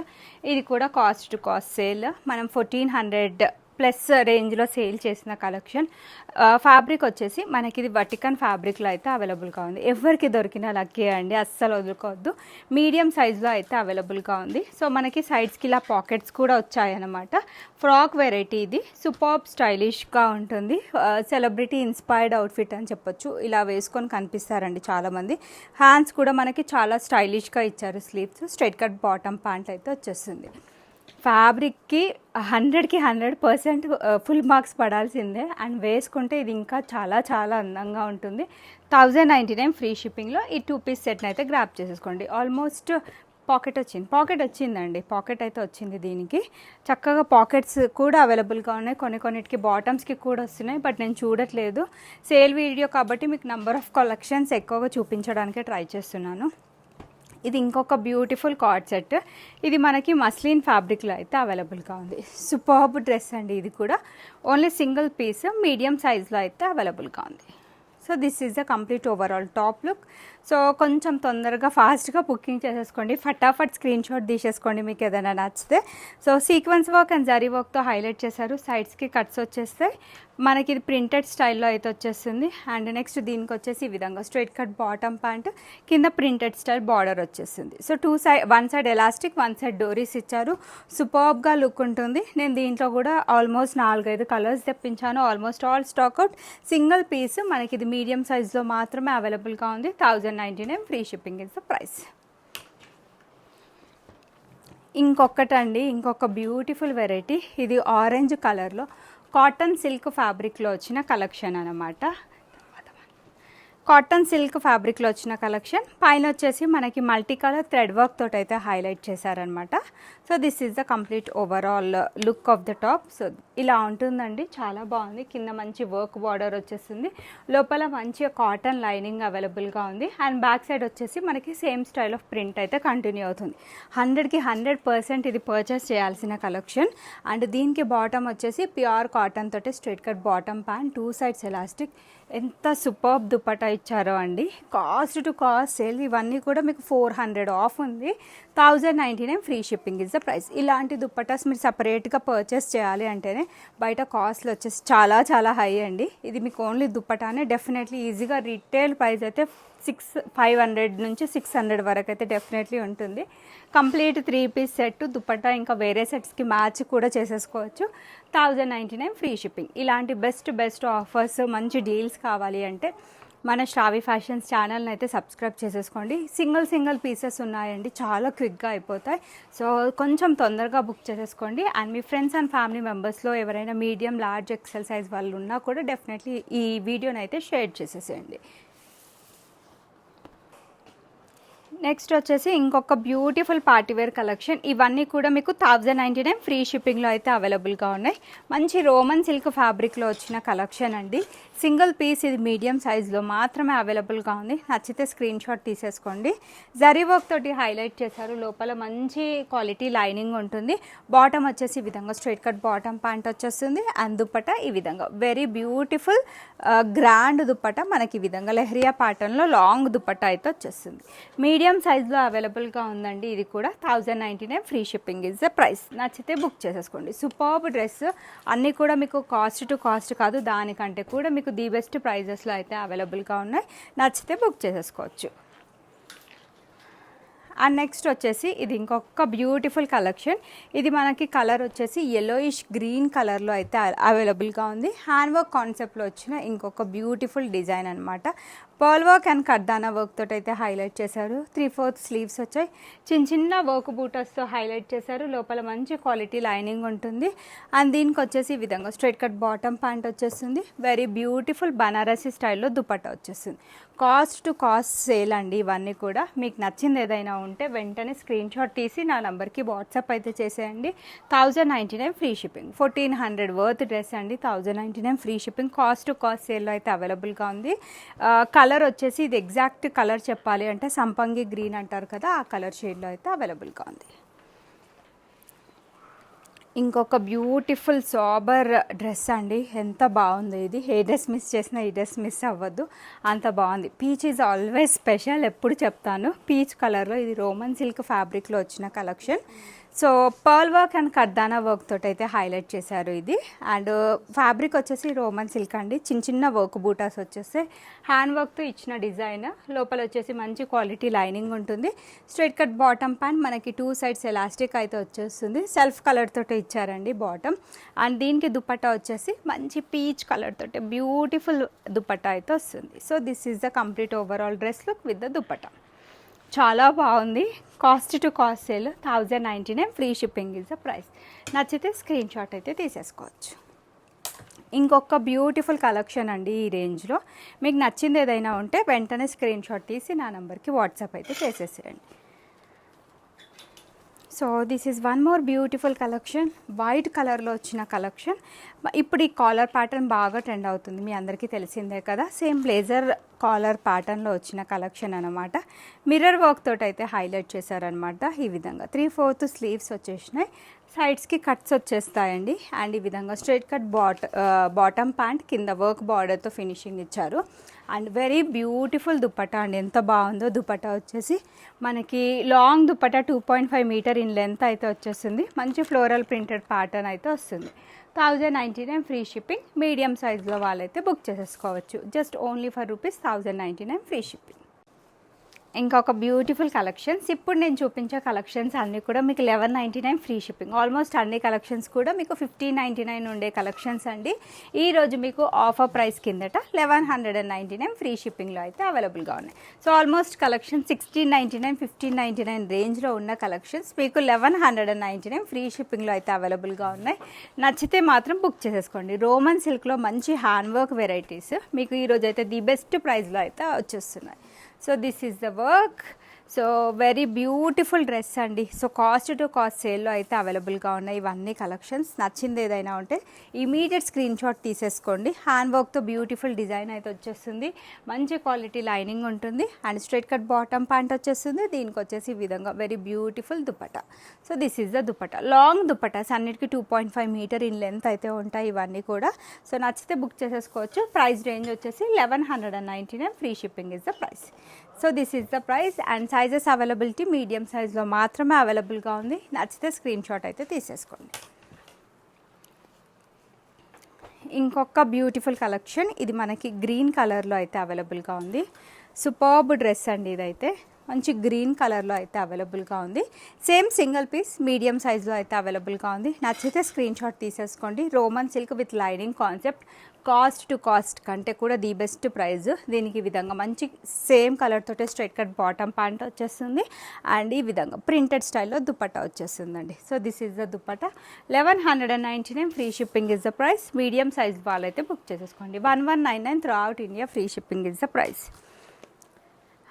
ఇది కూడా కాస్ట్ టు కాస్ట్ సేల్. మనం 1400 ప్లస్ రేంజ్లో సేల్ చేసిన కలెక్షన్. ఫ్యాబ్రిక్ వచ్చేసి మనకి ఇది వటికన్ ఫ్యాబ్రిక్లో అయితే అవైలబుల్గా ఉంది. ఎవరికి దొరికినా లక్కీ అండి, అస్సలు వదులుకోవద్దు. మీడియం సైజ్లో అయితే అవైలబుల్గా ఉంది. సో మనకి సైడ్స్కి ఇలా పాకెట్స్ కూడా వచ్చాయన్నమాట. ఫ్రాక్ వెరైటీ ఇది. సూపర్బ్ స్టైలిష్గా ఉంటుంది. సెలబ్రిటీ ఇన్స్పైర్డ్ అవుట్ఫిట్ అని చెప్పొచ్చు. ఇలా వేసుకొని కనిపిస్తారండి చాలామంది. హ్యాండ్స్ కూడా మనకి చాలా స్టైలిష్గా ఇచ్చారు. Sleeves, straight cut bottom pant అయితే వచ్చేస్తుంది. ఫ్యాబ్రిక్కి 100కి 100% ఫుల్ మార్క్స్ పడాల్సిందే. అండ్ వేసుకుంటే ఇది ఇంకా చాలా చాలా అందంగా ఉంటుంది. 1099 ఫ్రీ షిప్పింగ్లో ఈ 2 పీస్ సెట్ని అయితే గ్రాప్ చేసేసుకోండి. ఆల్మోస్ట్ పాకెట్ వచ్చిందండి. పాకెట్ అయితే వచ్చింది. దీనికి చక్కగా పాకెట్స్ కూడా అవైలబుల్గా ఉన్నాయి. కొన్నిటికి బాటమ్స్కి కూడా వస్తున్నాయి, బట్ నేను చూడట్లేదు. సేల్ వీడియో కాబట్టి మీకు నెంబర్ ఆఫ్ కలెక్షన్స్ ఎక్కువగా చూపించడానికే ట్రై చేస్తున్నాను. ఇది ఇంకొక బ్యూటిఫుల్ కార్డ్ సెట్. ఇది మనకి మస్లిన్ ఫ్యాబ్రిక్లో అయితే అవైలబుల్గా ఉంది. సూపర్బ్ డ్రెస్ అండి. ఇది కూడా ఓన్లీ సింగిల్ పీస్ మీడియం సైజ్లో అయితే అవైలబుల్గా ఉంది. So this is the complete overall top look. So కొంచెం తొందరగా ఫాస్ట్గా బుకింగ్ చేసేసుకోండి. ఫటాఫట్ స్క్రీన్ షాట్ తీసేసుకోండి మీకు ఏదైనా నచ్చితే. So sequence work and zari వర్క్తో హైలైట్ చేశారు. సైడ్స్కి కట్స్ వచ్చేస్తాయి. మనకి ఇది ప్రింటెడ్ స్టైల్లో అయితే వచ్చేస్తుంది. అండ్ నెక్స్ట్ దీనికి వచ్చేసి ఈ విధంగా స్ట్రైట్ కట్ బాటమ్ ప్యాంట్, కింద ప్రింటెడ్ స్టైల్ బార్డర్ వచ్చేస్తుంది. So one side elastic, one side డోరీస్ ఇచ్చారు. సూపర్బ్గా లుక్ ఉంటుంది. నేను దీంట్లో కూడా ఆల్మోస్ట్ 4-5 కలర్స్ తెప్పించాను. Almost all stock out. Single piece మనకి ఇది మీడియం సైజ్లో మాత్రమే అవైలబుల్గా ఉంది. 1099 free shipping is the price. ఇంకొక బ్యూటిఫుల్ వెరైటీ. ఇది ఆరెంజ్ కలర్లో కాటన్ సిల్క్ ఫ్యాబ్రిక్లో వచ్చిన కలెక్షన్ అనమాట. కాటన్ సిల్క్ ఫ్యాబ్రిక్లో వచ్చిన కలెక్షన్. పైన వచ్చేసి మనకి మల్టీ కలర్ థ్రెడ్ వర్క్ తోటి అయితే హైలైట్ చేశారనమాట. So this is the complete overall look of the top. So ఇలా ఉంటుందండి. చాలా బాగుంది. కింద మంచి వర్క్ బార్డర్ వచ్చేస్తుంది. లోపల మంచిగా కాటన్ లైనింగ్ అవైలబుల్గా ఉంది. అండ్ బ్యాక్ సైడ్ వచ్చేసి మనకి సేమ్ స్టైల్ ఆఫ్ ప్రింట్ అయితే కంటిన్యూ అవుతుంది. 100కి 100% ఇది పర్చేస్ చేయాల్సిన కలెక్షన్. అండ్ దీనికి బాటమ్ వచ్చేసి ప్యూర్ కాటన్ తోటి straight cut bottom pant, 2 sides elastic. ఎంత సూపర్బ్ దుపట్టా ఇచ్చారో అండి. Cost to cost sale. ఇవన్నీ కూడా మీకు 400 ఆఫ్ ఉంది. 1099 free shipping is the price. ఇలాంటి దుపట్టాస్ మీరు సపరేట్గా పర్చేస్ చేయాలి అంటేనే బయట కాస్ట్లు వచ్చేసి చాలా చాలా హై అండి. ఇది మీకు ఓన్లీ దుపట్టానే. డెఫినెట్లీ ఈజీగా రిటైల్ ప్రైస్ అయితే 500 నుంచి 600 వరకు అయితే డెఫినెట్లీ ఉంటుంది. కంప్లీట్ 3 పీస్ సెట్ దుపట్టా ఇంకా వేరే సెట్స్కి మ్యాచ్ కూడా చేసేసుకోవచ్చు. 1099 ఫ్రీ షిప్పింగ్. ఇలాంటి బెస్ట్ ఆఫర్స్, మంచి డీల్స్ కావాలి అంటే మన శ్రావి ఫ్యాషన్స్ ఛానల్ని అయితే సబ్స్క్రైబ్ చేసేసుకోండి. సింగిల్ పీసెస్ ఉన్నాయండి. చాలా క్విక్గా అయిపోతాయి. సో కొంచెం తొందరగా బుక్ చేసేసుకోండి. అండ్ మీ ఫ్రెండ్స్ అండ్ ఫ్యామిలీ మెంబర్స్లో ఎవరైనా మీడియం, లార్జ్, ఎక్సెల్ సైజ్ వాళ్ళు ఉన్నా కూడా డెఫినెట్లీ ఈ వీడియోని అయితే షేర్ చేసేసేయండి. నెక్స్ట్ వచ్చేసి ఇంకొక బ్యూటిఫుల్ పార్టీవేర్ కలెక్షన్. ఇవన్నీ కూడా మీకు 1099 ఫ్రీ షిప్పింగ్లో అయితే అవైలబుల్గా ఉన్నాయి. మంచి రోమన్ సిల్క్ ఫ్యాబ్రిక్లో వచ్చిన కలెక్షన్ అండి. సింగిల్ పీస్ ఇది మీడియం సైజ్లో మాత్రమే అవైలబుల్గా ఉంది. నచ్చితే స్క్రీన్ షాట్ తీసేసుకోండి. జరీ వర్క్ తోటి హైలైట్ చేశారు. లోపల మంచి క్వాలిటీ లైనింగ్ ఉంటుంది. బాటమ్ వచ్చేసి ఈ విధంగా స్ట్రైట్ కట్ బాటమ్ ప్యాంట్ వచ్చేస్తుంది. అండ్ దుపట్టా ఈ విధంగా వెరీ బ్యూటిఫుల్ గ్రాండ్ దుపట్టా మనకి ఈ విధంగా లెహరియా ప్యాటర్న్లో లాంగ్ దుపట్టా అయితే వచ్చేస్తుంది. మీడియం సైజ్లో అవైలబుల్గా ఉందండి. ఇది కూడా 1099 free shipping is the price. నచ్చితే బుక్ చేసేసుకోండి. Superb dress. అన్నీ కూడా మీకు కాస్ట్ టు కాస్ట్ కాదు, దానికంటే కూడా మీకు ది బెస్ట్ ప్రైజెస్లో అయితే అవైలబుల్గా ఉన్నాయి. నచ్చితే బుక్ చేసేసుకోవచ్చు. అండ్ నెక్స్ట్ వచ్చేసి ఇది ఇంకొక బ్యూటిఫుల్ కలెక్షన్. ఇది మనకి కలర్ వచ్చేసి yellowish గ్రీన్ కలర్లో అయితే అవైలబుల్గా ఉంది. హ్యాండ్ వర్క్ కాన్సెప్ట్లో వచ్చిన ఇంకొక బ్యూటిఫుల్ డిజైన్ అనమాట. Pearl work and kardana work తోటి అయితే హైలైట్ చేశారు. 3/4 స్లీవ్స్ వచ్చాయి. చిన్న వర్క్ బూటర్స్తో హైలైట్ చేశారు. లోపల మంచి క్వాలిటీ లైనింగ్ ఉంటుంది. అండ్ దీనికి వచ్చేసి ఈ విధంగా స్ట్రైట్ కట్ బాటమ్ ప్యాంట్ వచ్చేస్తుంది. వెరీ బ్యూటిఫుల్ బనారసీ స్టైల్లో దుపట్టా వచ్చేస్తుంది. కాస్ట్ టు కాస్ట్ సేల్ అండి. ఇవన్నీ కూడా మీకు నచ్చింది ఏదైనా ఉంటే వెంటనే స్క్రీన్ షాట్ తీసి నా నంబర్కి వాట్సాప్ అయితే చేసేయండి. 1099 ఫ్రీ షిప్పింగ్. 1400 వర్త్ డ్రెస్ అండి. 1099 free shipping. Cost to cost సేల్లో అయితే అవైలబుల్గా ఉంది. కలర్ వచ్చేసి ఇది ఎగ్జాక్ట్ కలర్ చెప్పాలి అంటే సంపంగి గ్రీన్ అంటారు కదా, ఆ కలర్ షేడ్లో అయితే అవైలబుల్గా ఉంది. ఇంకొక బ్యూటిఫుల్ సాబర్ డ్రెస్ అండి. ఎంత బాగుంది ఇది. ఏ డ్రెస్ మిస్ చేసినా ఈ డ్రెస్ మిస్ అవ్వద్దు, అంత బాగుంది. పీచ్ ఈజ్ ఆల్వేస్ స్పెషల్, ఎప్పుడు చెప్తాను. పీచ్ కలర్లో ఇది రోమన్ సిల్క్ ఫ్యాబ్రిక్లో వచ్చిన collection. So pearl work and kardana work తోటి అయితే హైలైట్ చేశారు ఇది. అండ్ ఫ్యాబ్రిక్ వచ్చేసి రోమన్ సిల్క్ అండి. చిన్న వర్క్ బూటాస్ వచ్చేసి హ్యాండ్ వర్క్తో ఇచ్చిన డిజైన్. లోపల వచ్చేసి మంచి క్వాలిటీ లైనింగ్ ఉంటుంది. స్ట్రైట్ కట్ బాటమ్ ప్యాంట్ మనకి 2 సైడ్స్ ఎలాస్టిక్ అయితే వచ్చేస్తుంది. సెల్ఫ్ కలర్ తోటి ఇచ్చారండి బాటమ్. అండ్ దీనికి దుపట్టా వచ్చేసి మంచి పీచ్ కలర్ తోటి బ్యూటిఫుల్ దుపట్టా అయితే వస్తుంది. So this is the complete overall dress look with the dupatta. చాలా బాగుంది. Cost to cost sale 1099, free shipping is the price. నచ్చితే స్క్రీన్ షాట్ అయితే తీసేసుకోవచ్చు. ఇంకొక బ్యూటిఫుల్ కలెక్షన్ అండి ఈ రేంజ్లో. మీకు నచ్చింది ఏదైనా ఉంటే వెంటనే స్క్రీన్ షాట్ తీసి నా నెంబర్కి వాట్సాప్ అయితే చేసేసేయండి. So this is one more beautiful collection. White కలర్లో వచ్చిన కలెక్షన్. ఇప్పుడు ఈ కాలర్ ప్యాటర్న్ బాగా ట్రెండ్ అవుతుంది, మీ అందరికీ తెలిసిందే కదా. సేమ్ బ్లేజర్ కాలర్ ప్యాటర్న్లో వచ్చిన కలెక్షన్ అనమాట. మిర్రర్ వర్క్ తోటి అయితే హైలైట్ చేశారనమాట. ఈ విధంగా 3/4 స్లీవ్స్ వచ్చేసినాయి, సైడ్స్కి కట్స్ వచ్చేస్తాయండి. అండ్ ఈ విధంగా స్ట్రైట్ కట్ బాటమ్ ప్యాంట్, కింద వర్క్ బార్డర్తో ఫినిషింగ్ ఇచ్చారు. అండ్ వెరీ బ్యూటిఫుల్ దుపట్టా అండి, ఎంత బాగుందో. దుపట్టా వచ్చేసి మనకి long dupatta 2.5 metre in length అయితే వచ్చేస్తుంది. మంచి ఫ్లోరల్ ప్రింటెడ్ ప్యాటర్న్ అయితే వస్తుంది. 1099, ఫ్రీ షిప్పింగ్. మీడియం సైజ్లో వాళ్ళైతే బుక్ చేసేసుకోవచ్చు. Just only for ₹1099, free shipping. ఇంకొక బ్యూటిఫుల్ కలెక్షన్స్. ఇప్పుడు నేను చూపించే కలెక్షన్స్ అన్నీ కూడా మీకు 1199, ఫ్రీ షిప్పింగ్. ఆల్మోస్ట్ అన్ని కలెక్షన్స్ కూడా మీకు 1599 ఉండే కలెక్షన్స్ అండి. ఈరోజు మీకు ఆఫర్ ప్రైస్ కిందట 1199, ఫ్రీ షిప్పింగ్లో అయితే అవైలబుల్గా ఉన్నాయి. సో ఆల్మోస్ట్ కలెక్షన్ 1699, 1599 రేంజ్లో ఉన్న కలెక్షన్స్ మీకు 1199, ఫ్రీ షిప్పింగ్లో అయితే అవైలబుల్గా ఉన్నాయి. నచ్చితే మాత్రం బుక్ చేసేసుకోండి. రోమన్ సిల్క్లో మంచి హ్యాండ్ వర్క్ వెరైటీస్ మీకు ఈరోజు అయితే ది బెస్ట్ ప్రైస్లో అయితే వచ్చేస్తున్నాయి. So this is the work. So very beautiful dress అండి. సో కాస్ట్ టు కాస్ట్ సేల్లో అయితే అవైలబుల్గా ఉన్నాయి ఇవన్నీ కలెక్షన్స్. నచ్చింది ఏదైనా ఉంటే ఇమీడియట్ స్క్రీన్ షాట్ తీసేసుకోండి. హ్యాండ్ వర్క్తో బ్యూటిఫుల్ డిజైన్ అయితే వచ్చేస్తుంది. మంచి క్వాలిటీ లైనింగ్ ఉంటుంది. And straight cut bottom pant వచ్చేస్తుంది. దీనికి వచ్చేసి ఈ విధంగా very beautiful dupatta. So this is the dupatta. Long dupattas అన్నిటికీ 2.5 మీటర్ ఇన్ లెంత్ అయితే ఉంటాయి ఇవన్నీ కూడా. సో నచ్చితే బుక్ చేసేసుకోవచ్చు. ప్రైస్ రేంజ్ వచ్చేసి 1199, free shipping is the price. So this is the price. And sizes availability medium సైజ్లో మాత్రమే అవైలబుల్గా ఉంది. నచ్చితే స్క్రీన్ షాట్ అయితే తీసేసుకోండి. ఇంకొక బ్యూటిఫుల్ కలెక్షన్. ఇది మనకి గ్రీన్ కలర్లో అయితే అవైలబుల్గా ఉంది. సూపర్బ్ డ్రెస్ అండి ఇదైతే. మంచి గ్రీన్ కలర్లో అయితే అవైలబుల్గా ఉంది. సేమ్ సింగిల్ పీస్ మీడియం సైజ్లో అయితే అవైలబుల్గా ఉంది. నచ్చితే స్క్రీన్ షాట్ తీసేసుకోండి. Roman silk with lining concept. Cost to cost కంటే కూడా ది బెస్ట్ ప్రైస్. దీనికి ఈ విధంగా మంచి సేమ్ కలర్ తోటే స్ట్రైట్ కట్ బాటమ్ ప్యాంట్ వచ్చేస్తుంది. అండ్ ఈ విధంగా ప్రింటెడ్ స్టైల్లో దుపట్టా వచ్చేస్తుందండి. So this is the dupatta. 1199, free shipping is the price. Medium size వాళ్ళైతే బుక్ చేసేసుకోండి. 1199 through out India, free shipping is the price.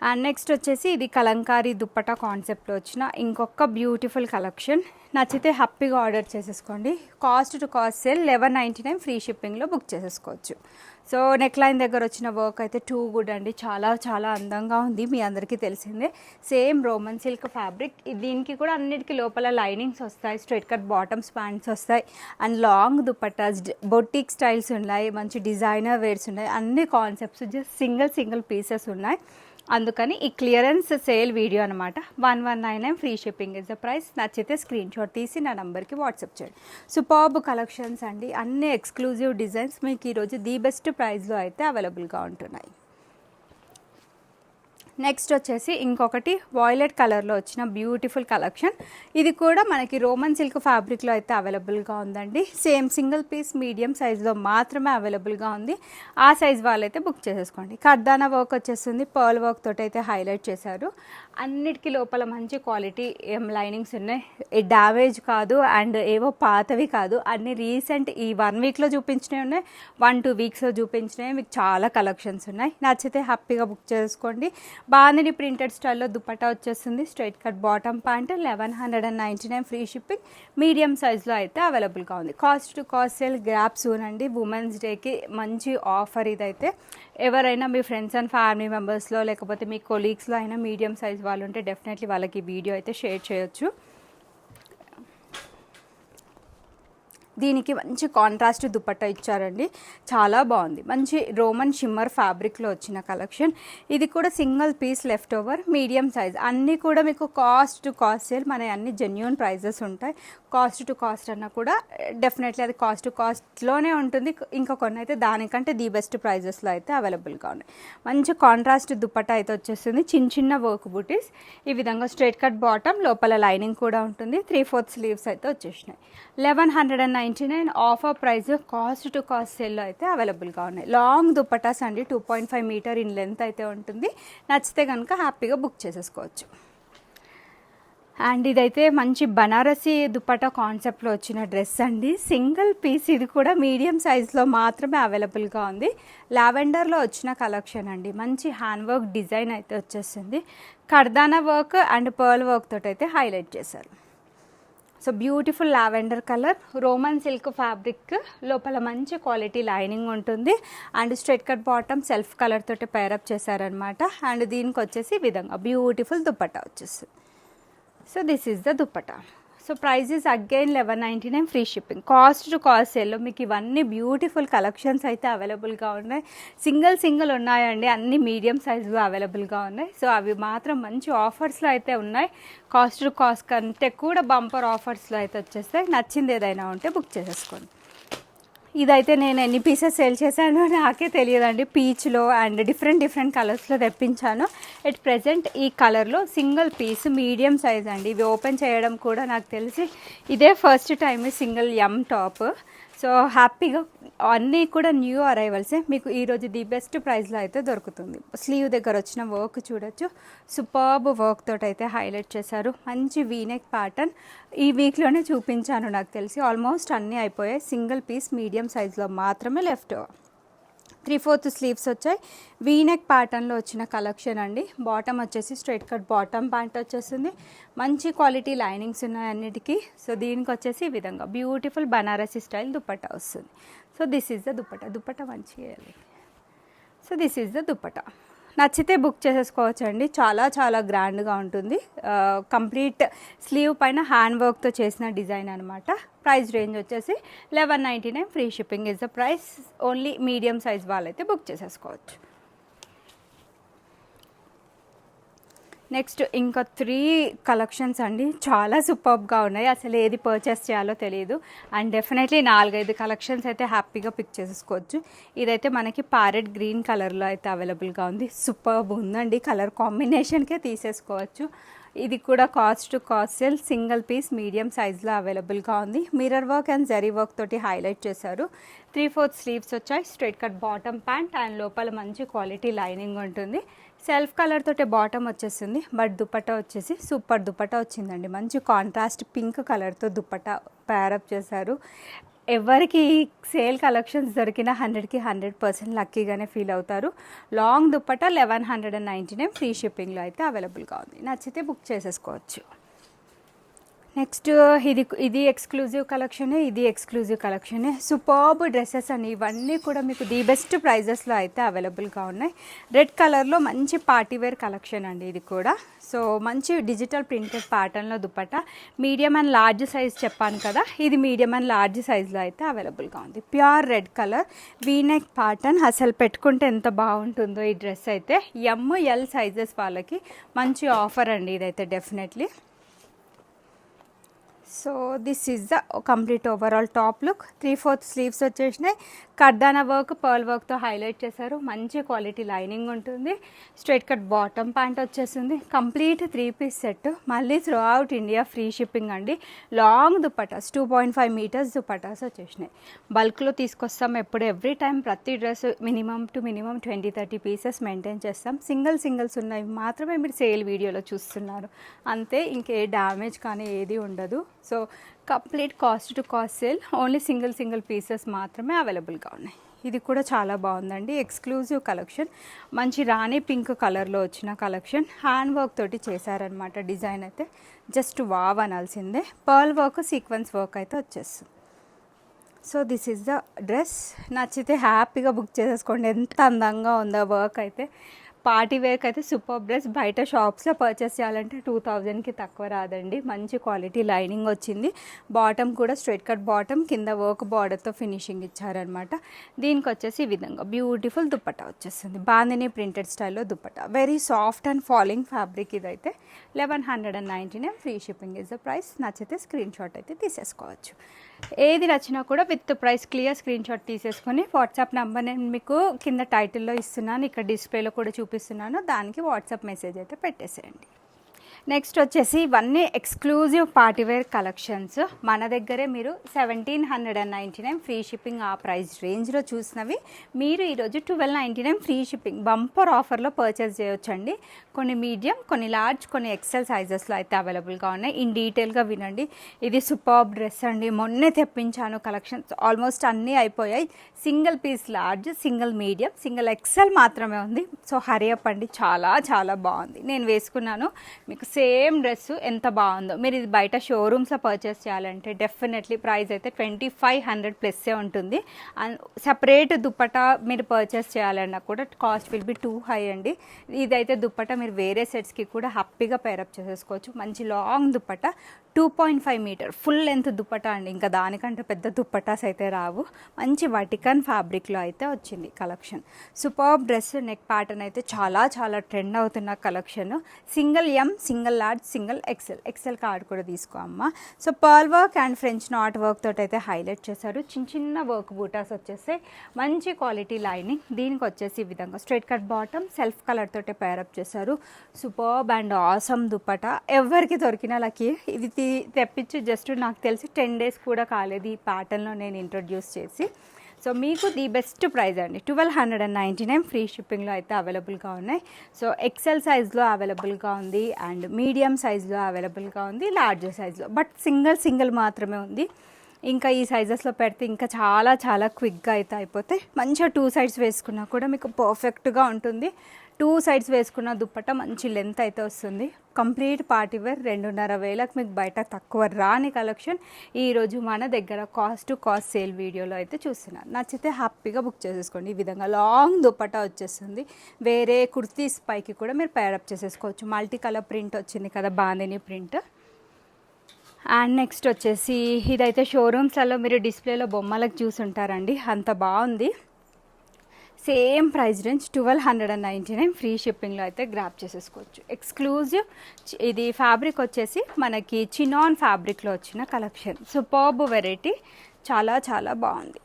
And next వచ్చేసి ఇది కలంకారీ దుప్పటా కాన్సెప్ట్లో వచ్చిన ఇంకొక బ్యూటిఫుల్ కలెక్షన్. నచ్చితే హ్యాపీగా ఆర్డర్ చేసేసుకోండి. Cost to cost sale 1199, free షిప్పింగ్లో బుక్ చేసేసుకోవచ్చు. సో నెక్ లైన్ దగ్గర వచ్చిన వర్క్ అయితే టూ గుడ్ అండి. చాలా చాలా అందంగా ఉంది, మీ అందరికీ తెలిసిందే. Same Roman silk fabric. దీనికి కూడా అన్నిటికీ లోపల లైనింగ్స్ వస్తాయి. స్ట్రైట్ కట్ బాటమ్స్ ప్యాంట్స్ వస్తాయి. And long dupattas, boutique styles ఉన్నాయి. మంచి డిజైనర్ వేర్స్ ఉన్నాయి. అన్ని కాన్సెప్ట్స్ జస్ట్ సింగిల్ పీసెస్ ఉన్నాయి. అందుకని ఈ క్లియరెన్స్ సేల్ వీడియో అనమాట. 1199, free shipping is the price. నచ్చితే స్క్రీన్ షాట్ తీసి నా నెంబర్కి వాట్సాప్ చేయండి. సూపర్బ్ కలెక్షన్స్ అండి. అన్ని ఎక్స్క్లూజివ్ డిజైన్స్ మీకు ఈరోజు ది బెస్ట్ ప్రైస్లో అయితే అవైలబుల్గా ఉంటున్నాయి. నెక్స్ట్ వచ్చేసి ఇంకొకటి వాయిలెట్ కలర్లో వచ్చిన బ్యూటిఫుల్ కలెక్షన్. ఇది కూడా మనకి రోమన్ సిల్క్ ఫ్యాబ్రిక్లో అయితే అవైలబుల్గా ఉందండి. సేమ్ సింగిల్ పీస్ మీడియం సైజులో మాత్రమే అవైలబుల్గా ఉంది. ఆ సైజ్ వాళ్ళైతే బుక్ చేసేసుకోండి. కర్దానా వర్క్ వచ్చేస్తుంది. పర్ల్ వర్క్ తోటి అయితే హైలైట్ చేశారు. అన్నిటికీ లోపల మంచి క్వాలిటీ లైనింగ్స్ ఉన్నాయి. డ్యామేజ్ కాదు అండ్ ఏవో పాతవి కాదు. అన్ని రీసెంట్ ఈ 1 వీక్లో చూపించినవి ఉన్నాయి. 1-2 వీక్స్లో చూపించినవి మీకు చాలా కలెక్షన్స్ ఉన్నాయి. నచ్చితే హ్యాపీగా బుక్ చేసుకోండి. బాందిని ప్రింటెడ్ స్టైల్లో దుపట్టా వచ్చేస్తుంది. Straight cut bottom pant 1199, free shipping. Medium సైజ్లో అయితే అవైలబుల్గా ఉంది. Cost to cost sale grab soon అండి. ఉమెన్స్ డేకి మంచి ఆఫర్ ఇదైతే. ఎవరైనా మీ ఫ్రెండ్స్ అండ్ ఫ్యామిలీ మెంబర్స్లో లేకపోతే మీ కొలీగ్స్లో అయినా మీడియం సైజ్ వాళ్ళు ఉంటే డెఫినెట్లీ వాళ్ళకి వీడియో అయితే షేర్ చేయొచ్చు. దీనికి మంచి కాంట్రాస్ట్ దుపట్టా ఇచ్చారండి. చాలా బాగుంది. మంచి రోమన్ షిమ్మర్ ఫ్యాబ్రిక్లో వచ్చిన కలెక్షన్. ఇది కూడా single piece left over, medium size. అన్నీ కూడా మీకు కాస్ట్ టు కాస్ట్ సేల్. మన అన్ని జెన్యూన్ ప్రైజెస్ ఉంటాయి. కాస్ట్ టు కాస్ట్ అన్నా కూడా డెఫినెట్లీ అది కాస్ట్ టు కాస్ట్లోనే ఉంటుంది. ఇంకా కొన్ని అయితే దానికంటే ది బెస్ట్ ప్రైజెస్లో అయితే అవైలబుల్గా ఉన్నాయి. మంచి కాంట్రాస్ట్ దుపట్టా అయితే వచ్చేస్తుంది. చిన్న వర్క్ బూటీస్. ఈ విధంగా స్ట్రైట్ కట్ బాటమ్, లోపల లైనింగ్ కూడా ఉంటుంది. 3/4 స్లీవ్స్ అయితే వచ్చేసినాయి. 1199 1199 offer price, cost to cost సేల్లో అయితే అవైలబుల్గా ఉన్నాయి. లాంగ్ దుప్పటాస్ అండి, 2.5 మీటర్ ఇన్ లెంత్ అయితే ఉంటుంది. నచ్చితే కనుక హ్యాపీగా బుక్ చేసేసుకోవచ్చు. అండ్ ఇదైతే మంచి బనారసి దుపట్టా కాన్సెప్ట్లో వచ్చిన డ్రెస్ అండి, సింగిల్ పీస్. ఇది కూడా మీడియం సైజ్లో మాత్రమే అవైలబుల్గా ఉంది. లావెండర్లో వచ్చిన కలెక్షన్ అండి, మంచి హ్యాండ్ వర్క్ డిజైన్ అయితే వచ్చేసింది. కర్దానా వర్క్ అండ్ పర్ల్ వర్క్ తోటి అయితే హైలైట్ చేశారు. So beautiful lavender colour, Roman silk fabric, లోపల మంచి క్వాలిటీ లైనింగ్ ఉంటుంది. And straight cut bottom self colour తోటి పేరప్ చేశారనమాట. అండ్ దీనికి వచ్చేసి ఈ విధంగా బ్యూటిఫుల్ దుపట్టా వచ్చేస్తుంది. So this is the dupatta. So price is again 1199 free shipping. Cost to cost సేల్లో మీకు ఇవన్నీ బ్యూటిఫుల్ కలెక్షన్స్ అయితే అవైలబుల్గా ఉన్నాయి. సింగిల్ ఉన్నాయండి, అన్ని మీడియం సైజులో అవైలబుల్గా ఉన్నాయి. సో అవి మాత్రం మంచి ఆఫర్స్లో అయితే ఉన్నాయి. కాస్ట్ టు కాస్ట్ కంటే కూడా బంపర్ ఆఫర్స్లో అయితే వచ్చేస్తాయి. నచ్చింది ఏదైనా ఉంటే బుక్ చేసేసుకోండి. ఇదైతే నేను ఎన్ని పీసెస్ సేల్ చేశానో నాకే తెలియదండి. పీచ్లో అండ్ డిఫరెంట్ కలర్స్లో తెప్పించాను. ఎట్ ప్రెజెంట్ ఈ కలర్లో సింగిల్ పీస్ మీడియం సైజ్ అండి. ఇవి ఓపెన్ చేయడం కూడా నాకు తెలిసి ఇదే ఫస్ట్ టైం సింగిల్ ఎం టాప్. సో హ్యాపీగా అన్నీ కూడా న్యూ అరైవల్సే. మీకు ఈరోజు ది బెస్ట్ ప్రైస్లో అయితే దొరుకుతుంది. స్లీవ్ దగ్గర వచ్చిన వర్క్ చూడొచ్చు, సూపర్బ్ వర్క్ తోటి అయితే హైలైట్ చేశారు. మంచి వీనెక్ ప్యాటర్న్ ఈ వీక్లోనే చూపించాను నాకు తెలిసి. ఆల్మోస్ట్ అన్నీ అయిపోయాయి. సింగిల్ పీస్ మీడియం సైజ్లో మాత్రమే లెఫ్ట్. 3/4 స్లీవ్స్ వచ్చాయి. వీనెక్ ప్యాటర్న్లో వచ్చిన కలెక్షన్ అండి. బాటమ్ వచ్చేసి స్ట్రైట్ కట్ బాటమ్ ప్యాంట్ వచ్చేసింది. మంచి క్వాలిటీ లైనింగ్స్ ఉన్నాయి అన్నిటికీ. సో దీనికి వచ్చేసి ఈ విధంగా బ్యూటిఫుల్ బనారసి స్టైల్ దుపట్టా వస్తుంది. So this is the dupatta మంచిగా. So this is the dupatta. నచ్చితే బుక్ చేసేసుకోవచ్చు అండి. చాలా గ్రాండ్గా ఉంటుంది. కంప్లీట్ స్లీవ్ పైన హ్యాండ్ వర్క్తో చేసిన డిజైన్ అనమాట. ప్రైస్ రేంజ్ వచ్చేసి 1199 free shipping is the price. Only medium size వాళ్ళైతే బుక్ చేసేసుకోవచ్చు. నెక్స్ట్ ఇంకా 3 కలెక్షన్స్ అండి, చాలా సూపర్గా ఉన్నాయి. అసలు ఏది పర్చేస్ చేయాలో తెలియదు. అండ్ డెఫినెట్లీ 4-5 కలెక్షన్స్ అయితే హ్యాపీగా పిక్ చేసేసుకోవచ్చు. ఇదైతే మనకి ప్యారెట్ గ్రీన్ కలర్లో అయితే అవైలబుల్గా ఉంది. సూపర్బ్ ఉందండి, కలర్ కాంబినేషన్కే తీసేసుకోవచ్చు. ఇది కూడా cost to cost sale, single piece medium సైజ్లో అవైలబుల్గా ఉంది. Mirror work and zari work తోటి హైలైట్ చేశారు. 3/4 స్లీవ్స్ వచ్చాయి. Straight cut bottom pant and లోపల మంచి క్వాలిటీ లైనింగ్ ఉంటుంది. సెల్ఫ్ కలర్ తోటి బాటమ్ వచ్చేసింది. బట్ దుపట్టా వచ్చేసి సూపర్ దుపట్టా వచ్చిందండి. మంచి కాంట్రాస్ట్ పింక్ కలర్తో దుపట్టా ప్యారప్ చేశారు. ఎవరికి సేల్ కలెక్షన్స్ దొరికినా 100కి 100% లక్కీగానే ఫీల్ అవుతారు. లాంగ్ దుపట్టా 1199 ఫ్రీ షిప్పింగ్లో అయితే అవైలబుల్గా ఉంది. నచ్చితే బుక్ చేసేసుకోవచ్చు. నెక్స్ట్ ఇది ఎక్స్క్లూజివ్ కలెక్షనే, ఇది ఎక్స్క్లూజివ్ కలెక్షనే. సూపర్బ్ డ్రెస్సెస్ అని ఇవన్నీ కూడా మీకు ది బెస్ట్ ప్రైజెస్లో అయితే అవైలబుల్గా ఉన్నాయి. రెడ్ కలర్లో మంచి పార్టీవేర్ కలెక్షన్ అండి ఇది కూడా. సో మంచి డిజిటల్ ప్రింటెడ్ ప్యాటర్న్లో dupatta. Medium and large size చెప్పాను కదా, ఇది మీడియం అండ్ లార్జ్ సైజ్లో అయితే అవైలబుల్గా ఉంది. Pure red colour V-neck pattern. అసలు పెట్టుకుంటే ఎంత బాగుంటుందో ఈ డ్రెస్ అయితే. ML సైజెస్ వాళ్ళకి మంచి ఆఫర్ అండి ఇదైతే definitely. So this is the complete overall top look. 3/4 sleeves వచ్చేసినాయి. కర్దానా వర్క్ పర్ల్ వర్క్తో హైలైట్ చేశారు. మంచి క్వాలిటీ లైనింగ్ ఉంటుంది. స్ట్రైట్ కట్ బాటమ్ ప్యాంట్ వచ్చేసింది. Complete 3 piece set. మళ్ళీ throughout India free shipping అండి. లాంగ్ దుపట్టాస్ 2.5 మీటర్స్ దుపట్టాస్ వచ్చేసినాయి. బల్క్లో తీసుకొస్తాం ఎప్పుడు, ఎవ్రీ టైం ప్రతి డ్రెస్ మినిమం 20-30 పీసెస్ మెయింటైన్ చేస్తాం. సింగిల్స్ ఉన్నవి మాత్రమే మీరు సేల్ వీడియోలో చూస్తున్నారు అంతే. ఇంకే డ్యామేజ్ కానీ ఏది ఉండదు. So complete cost to cost sale. Only single pieces మాత్రమే అవైలబుల్గా ఉన్నాయి. ఇది కూడా చాలా బాగుందండి, ఎక్స్క్లూజివ్ కలెక్షన్. మంచి రాణి పింక్ కలర్లో వచ్చిన కలెక్షన్. హ్యాండ్ వర్క్ తోటి చేశారనమాట. డిజైన్ అయితే జస్ట్ వావ్ అనాల్సిందే. పర్ల్ వర్క్ సీక్వెన్స్ వర్క్ అయితే వచ్చేస్తుంది. So this is the dress. నచ్చితే హ్యాపీగా బుక్ చేసేసుకోండి. ఎంత అందంగా ఉందో వర్క్ అయితే. పార్టీ వేర్కి అయితే సూపర్ డ్రెస్. బయట షాప్స్లో పర్చేస్ చేయాలంటే 2000కి తక్కువ రాదండి. మంచి క్వాలిటీ లైనింగ్ వచ్చింది. బాటమ్ కూడా స్ట్రైట్ కట్ బాటమ్, కింద వర్క్ బార్డర్తో ఫినిషింగ్ ఇచ్చారనమాట. దీనికి వచ్చేసి ఈ విధంగా బ్యూటిఫుల్ దుపట్టా వచ్చేస్తుంది. బాందిని ప్రింటెడ్ స్టైల్లో dupatta. Very soft and falling fabric ఇదైతే. 1199 free shipping is the price. నచ్చితే స్క్రీన్ షాట్ అయితే తీసేసుకోవచ్చు. ఏది నచ్చినా కూడా with price clear screen shot తీసేసుకొని వాట్సాప్ నెంబర్ నేను మీకు కింద టైటిల్లో ఇస్తున్నాను, ఇక్కడ డిస్ప్లేలో కూడా చూపిస్తున్నాను. దానికి వాట్సాప్ మెసేజ్ అయితే పెట్టేసేయండి. నెక్స్ట్ వచ్చేసి ఇవన్నీ ఎక్స్క్లూజివ్ పార్టీవేర్ కలెక్షన్స్. మన దగ్గరే మీరు 1799 ఫ్రీ షిప్పింగ్ ఆ ప్రైస్ రేంజ్లో చూసినవి మీరు ఈరోజు 1299 ఫ్రీ షిప్పింగ్ బంపర్ ఆఫర్లో పర్చేస్ చేయొచ్చండి. కొన్ని మీడియం, కొన్ని లార్జ్, కొన్ని ఎక్సెల్ సైజెస్లో అయితే అవైలబుల్గా ఉన్నాయి. ఇన్ డీటెయిల్గా వినండి. ఇది సూపర్బ్ డ్రెస్ అండి, మొన్నే తెప్పించాను. కలెక్షన్స్ ఆల్మోస్ట్ అన్నీ అయిపోయాయి. Single piece large, single medium, single XL మాత్రమే ఉంది. సో హరీ అప్ అండి, చాలా చాలా బాగుంది. నేను వేసుకున్నాను, మీకు సేమ్ డ్రెస్ ఎంత బాగుందో. మీరు ఇది బయట షోరూమ్స్లో పర్చేస్ చేయాలంటే డెఫినెట్లీ ప్రైస్ అయితే 2500 ప్లస్సే ఉంటుంది. అండ్ సపరేట్ దుప్పటా మీరు పర్చేస్ చేయాలన్నా కూడా cost will be two high అండి. ఇదైతే దుప్పటా మీరు వేరే సెట్స్కి కూడా హ్యాపీగా పేరప్ చేసేసుకోవచ్చు. మంచి long dupatta, 2.5 metre full length dupatta అండి. ఇంకా దానికంటే పెద్ద దుప్పటాస్ అయితే రావు. మంచి వటికన్ ఫ్యాబ్రిక్లో అయితే వచ్చింది collection. Superb dress, neck pattern అయితే చాలా చాలా ట్రెండ్ అవుతున్న collection. Single M, single large, single XL coord కూడా తీసుకో అమ్మ. So pearl work and French knot work తోటి అయితే హైలైట్ చేశారు. చిన్న చిన్న వర్క్ బూటాస్ వచ్చేసి మంచి క్వాలిటీ లైనింగ్. దీనికి వచ్చేసి ఈ విధంగా straight cut bottom, self colour తోటి పేరప్ చేశారు. Superb and awesome dupatta. ఎవరికి దొరికిన లకి ఇది తెప్పించి జస్ట్ నాకు తెలిసి 10 days కూడా కాలేదు ఈ ప్యాటర్న్లో నేను ఇంట్రొడ్యూస్ చేసి. సో మీకు ది బెస్ట్ ప్రైస్ అండి, 1299 ఫ్రీ షిప్పింగ్లో అయితే అవైలబుల్గా ఉన్నాయి. సో ఎక్సెల్ సైజ్లో అవైలబుల్గా ఉంది, అండ్ మీడియం సైజ్లో అవైలబుల్గా ఉంది, లార్జ్ సైజ్లో. బట్ సింగిల్ మాత్రమే ఉంది. ఇంకా ఈ సైజెస్లో పెడితే ఇంకా చాలా చాలా క్విక్గా అయితే అయిపోతాయి. మంచిగా 2 sides వేసుకున్నా కూడా మీకు పర్ఫెక్ట్గా ఉంటుంది. 2 sides వేసుకున్న దుప్పట్టా మంచి లెంత్ అయితే వస్తుంది. కంప్లీట్ పార్టీవేర్ 2500 మీకు బయట తక్కువ రాని కలెక్షన్ ఈరోజు మన దగ్గర కాస్ట్ సేల్ వీడియోలో అయితే చూస్తున్నాను. నచ్చితే హ్యాపీగా బుక్ చేసేసుకోండి. ఈ విధంగా లాంగ్ దుప్పట్టా వచ్చేస్తుంది. వేరే కుర్తీస్ పైకి కూడా మీరు పేరప్ చేసేసుకోవచ్చు. మల్టీ కలర్ ప్రింట్ వచ్చింది కదా, బాందిని ప్రింట్. అండ్ నెక్స్ట్ వచ్చేసి ఇదైతే షోరూమ్స్లలో మీరు డిస్ప్లేలో బొమ్మలకు చూసుంటారండి, అంత బాగుంది. సేమ్ ప్రైస్ రేంజ్ 1299 ఫ్రీ షిప్పింగ్లో అయితే గ్రాప్ చేసేసుకోవచ్చు. ఎక్స్క్లూజివ్. ఇది ఫ్యాబ్రిక్ వచ్చేసి మనకి చినాన్ ఫ్యాబ్రిక్లో వచ్చిన కలెక్షన్. సూపర్బ్ వెరైటీ, చాలా చాలా బాగుంది.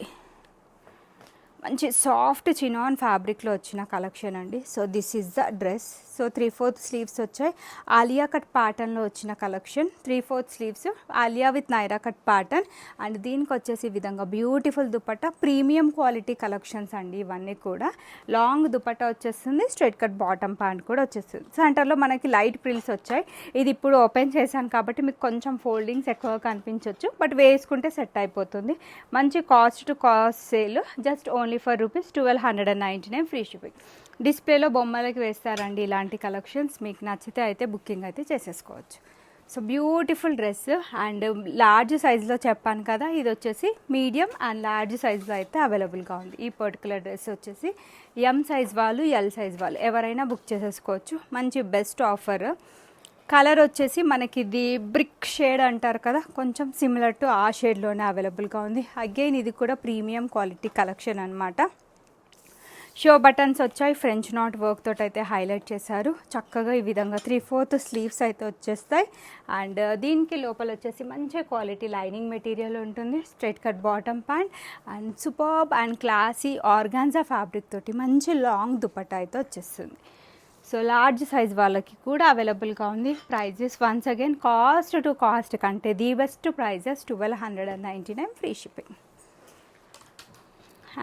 మంచి సాఫ్ట్ చినాన్ ఫ్యాబ్రిక్లో వచ్చిన కలెక్షన్ అండి. So this is the dress. So 3/4 sleeves వచ్చాయి. ఆలియా కట్ ప్యాటర్న్లో వచ్చిన collection. 3/4 sleeves, Alia with Naira cut pattern. And దీనికి వచ్చేసి ఈ విధంగా beautiful dupatta. Premium quality collections అండి ఇవన్నీ కూడా. లాంగ్ దుపట్టా వచ్చేస్తుంది, స్ట్రైట్ కట్ బాటమ్ ప్యాంట్ కూడా వచ్చేస్తుంది. సెంటర్లో మనకి లైట్ ప్రిల్స్ వచ్చాయి. ఇది ఇప్పుడు ఓపెన్ చేశాను కాబట్టి మీకు కొంచెం ఫోల్డింగ్స్ ఎక్కువగా కనిపించవచ్చు, బట్ వేసుకుంటే సెట్ అయిపోతుంది. మంచి cost to cost sale, just only for rupees 1299 free shipping. డిస్ప్లేలో బొమ్మలకి వేస్తారండి ఇలాంటి కలెక్షన్స్. మీకు నచ్చితే అయితే బుకింగ్ అయితే చేసేసుకోవచ్చు. So beautiful dress. And large సైజులో చెప్పాను కదా, ఇది వచ్చేసి మీడియం అండ్ లార్జ్ సైజులో అయితే అవైలబుల్గా ఉంది. ఈ పర్టికులర్ డ్రెస్ వచ్చేసి ఎం సైజ్ వాళ్ళు, ఎల్ సైజ్ వాళ్ళు ఎవరైనా బుక్ చేసేసుకోవచ్చు. మంచి బెస్ట్ ఆఫర్. కలర్ వచ్చేసి మనకి ఇది బ్రిక్ షేడ్ అంటారు కదా, కొంచెం సిమిలర్ టు ఆ షేడ్లోనే అవైలబుల్గా ఉంది. అగైన్ ఇది కూడా ప్రీమియం క్వాలిటీ కలెక్షన్ అనమాట. షో బటన్స్ వచ్చాయి, ఫ్రెంచ్ నాట్ వర్క్ తోటి అయితే హైలైట్ చేశారు. చక్కగా ఈ విధంగా 3/4 స్లీవ్స్ అయితే వచ్చేస్తాయి. అండ్ దీనికి లోపల వచ్చేసి మంచి క్వాలిటీ లైనింగ్ మెటీరియల్ ఉంటుంది. Straight cut bottom pant and superb and classy organza fabric తోటి మంచి లాంగ్ దుపట్టా అయితే వచ్చేస్తుంది. సో లార్జ్ సైజ్ వాళ్ళకి కూడా అవైలబుల్గా ఉంది. Prices once again cost to cost కంటే the best prices 1299 free shipping.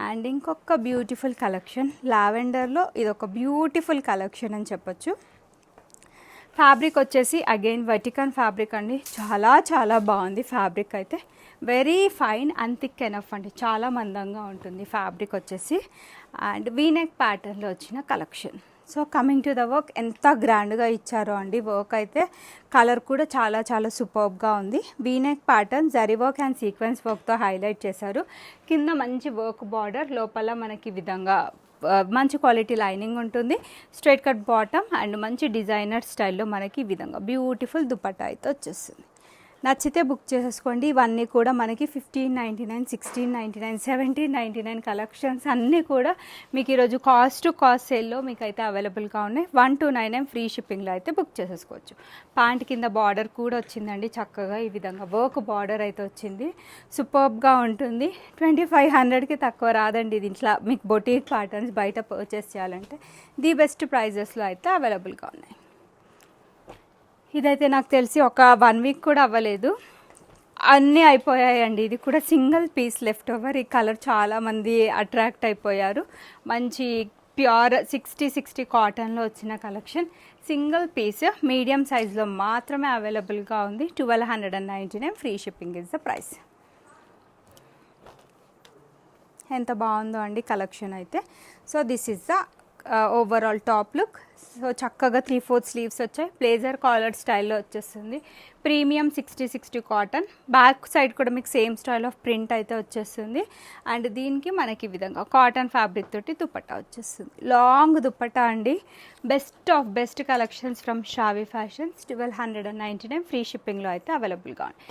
And ఇంకొక బ్యూటిఫుల్ కలెక్షన్ లావెండర్లో, ఇది ఒక బ్యూటిఫుల్ కలెక్షన్ అని చెప్పొచ్చు. ఫ్యాబ్రిక్ వచ్చేసి అగైన్ వటికన్ ఫ్యాబ్రిక్ అండి, చాలా చాలా బాగుంది ఫ్యాబ్రిక్ అయితే. Very fine and thick enough అండి, చాలా మందంగా ఉంటుంది ఫ్యాబ్రిక్ వచ్చేసి. అండ్ వీనెక్ ప్యాటర్న్లో వచ్చిన collection. So coming to the work, ఎంత గ్రాండ్గా ఇచ్చారో అండి వర్క్ అయితే. కలర్ కూడా చాలా చాలా సూపర్బ్గా ఉంది. V-neck pattern zari work and sequence వర్క్తో హైలైట్ చేశారు. కింద మంచి వర్క్ బార్డర్, లోపల మనకి విధంగా మంచి క్వాలిటీ లైనింగ్ ఉంటుంది. స్ట్రైట్ కట్ బాటమ్ అండ్ మంచి డిజైనర్ స్టైల్లో మనకి ఈ విధంగా బ్యూటిఫుల్ దుపట్టా అయితే వచ్చేస్తుంది. నచ్చితే బుక్ చేసేసుకోండి. ఇవన్నీ కూడా మనకి 1599, 1699, 1799 కలెక్షన్స్ అన్నీ కూడా మీకు ఈరోజు కాస్ట్ సేల్లో మీకు అయితే అవైలబుల్గా ఉన్నాయి. 1299 ఫ్రీ షిప్పింగ్లో అయితే బుక్ చేసేసుకోవచ్చు. ప్యాంట్ కింద బార్డర్ కూడా వచ్చిందండి, చక్కగా ఈ విధంగా వర్క్ బార్డర్ అయితే వచ్చింది. సూపర్బ్గా ఉంటుంది. 2500కి తక్కువ రాదండి దీంట్లో. మీకు బొటీక్ ప్యాటర్న్స్ బయట పర్చేస్ చేయాలంటే ది బెస్ట్ ప్రైజెస్లో అయితే అవైలబుల్గా ఉన్నాయి. ఇదైతే నాకు తెలిసి ఒక 1 వీక్ కూడా అవ్వలేదు, అన్నీ అయిపోయాయండి. ఇది కూడా సింగిల్ పీస్ లెఫ్ట్ ఓవర్. ఈ కలర్ చాలామంది అట్రాక్ట్ అయిపోయారు. మంచి ప్యూర్ 60 కాటన్లో వచ్చిన కలెక్షన్. సింగిల్ పీస్ మీడియం సైజ్లో మాత్రమే అవైలబుల్గా ఉంది. 1299 free shipping is the price. ఎంత బాగుందో అండి కలెక్షన్ అయితే. So this is the overall top look. So చక్కగా 3/4 స్లీవ్స్ వచ్చాయి. బ్లేజర్ కాలర్ స్టైల్లో వచ్చేస్తుంది. Premium 60 cotton. బ్యాక్ సైడ్ కూడా మీకు సేమ్ స్టైల్ ఆఫ్ ప్రింట్ అయితే వచ్చేస్తుంది. అండ్ దీనికి మనకి ఈ విధంగా కాటన్ ఫ్యాబ్రిక్ తోటి దుపట్టా వచ్చేస్తుంది. లాంగ్ దుపట్టా అండి. Best of best collections from Shavi fashions. 1299 free షిప్పింగ్లో అయితే అవైలబుల్గా ఉంది.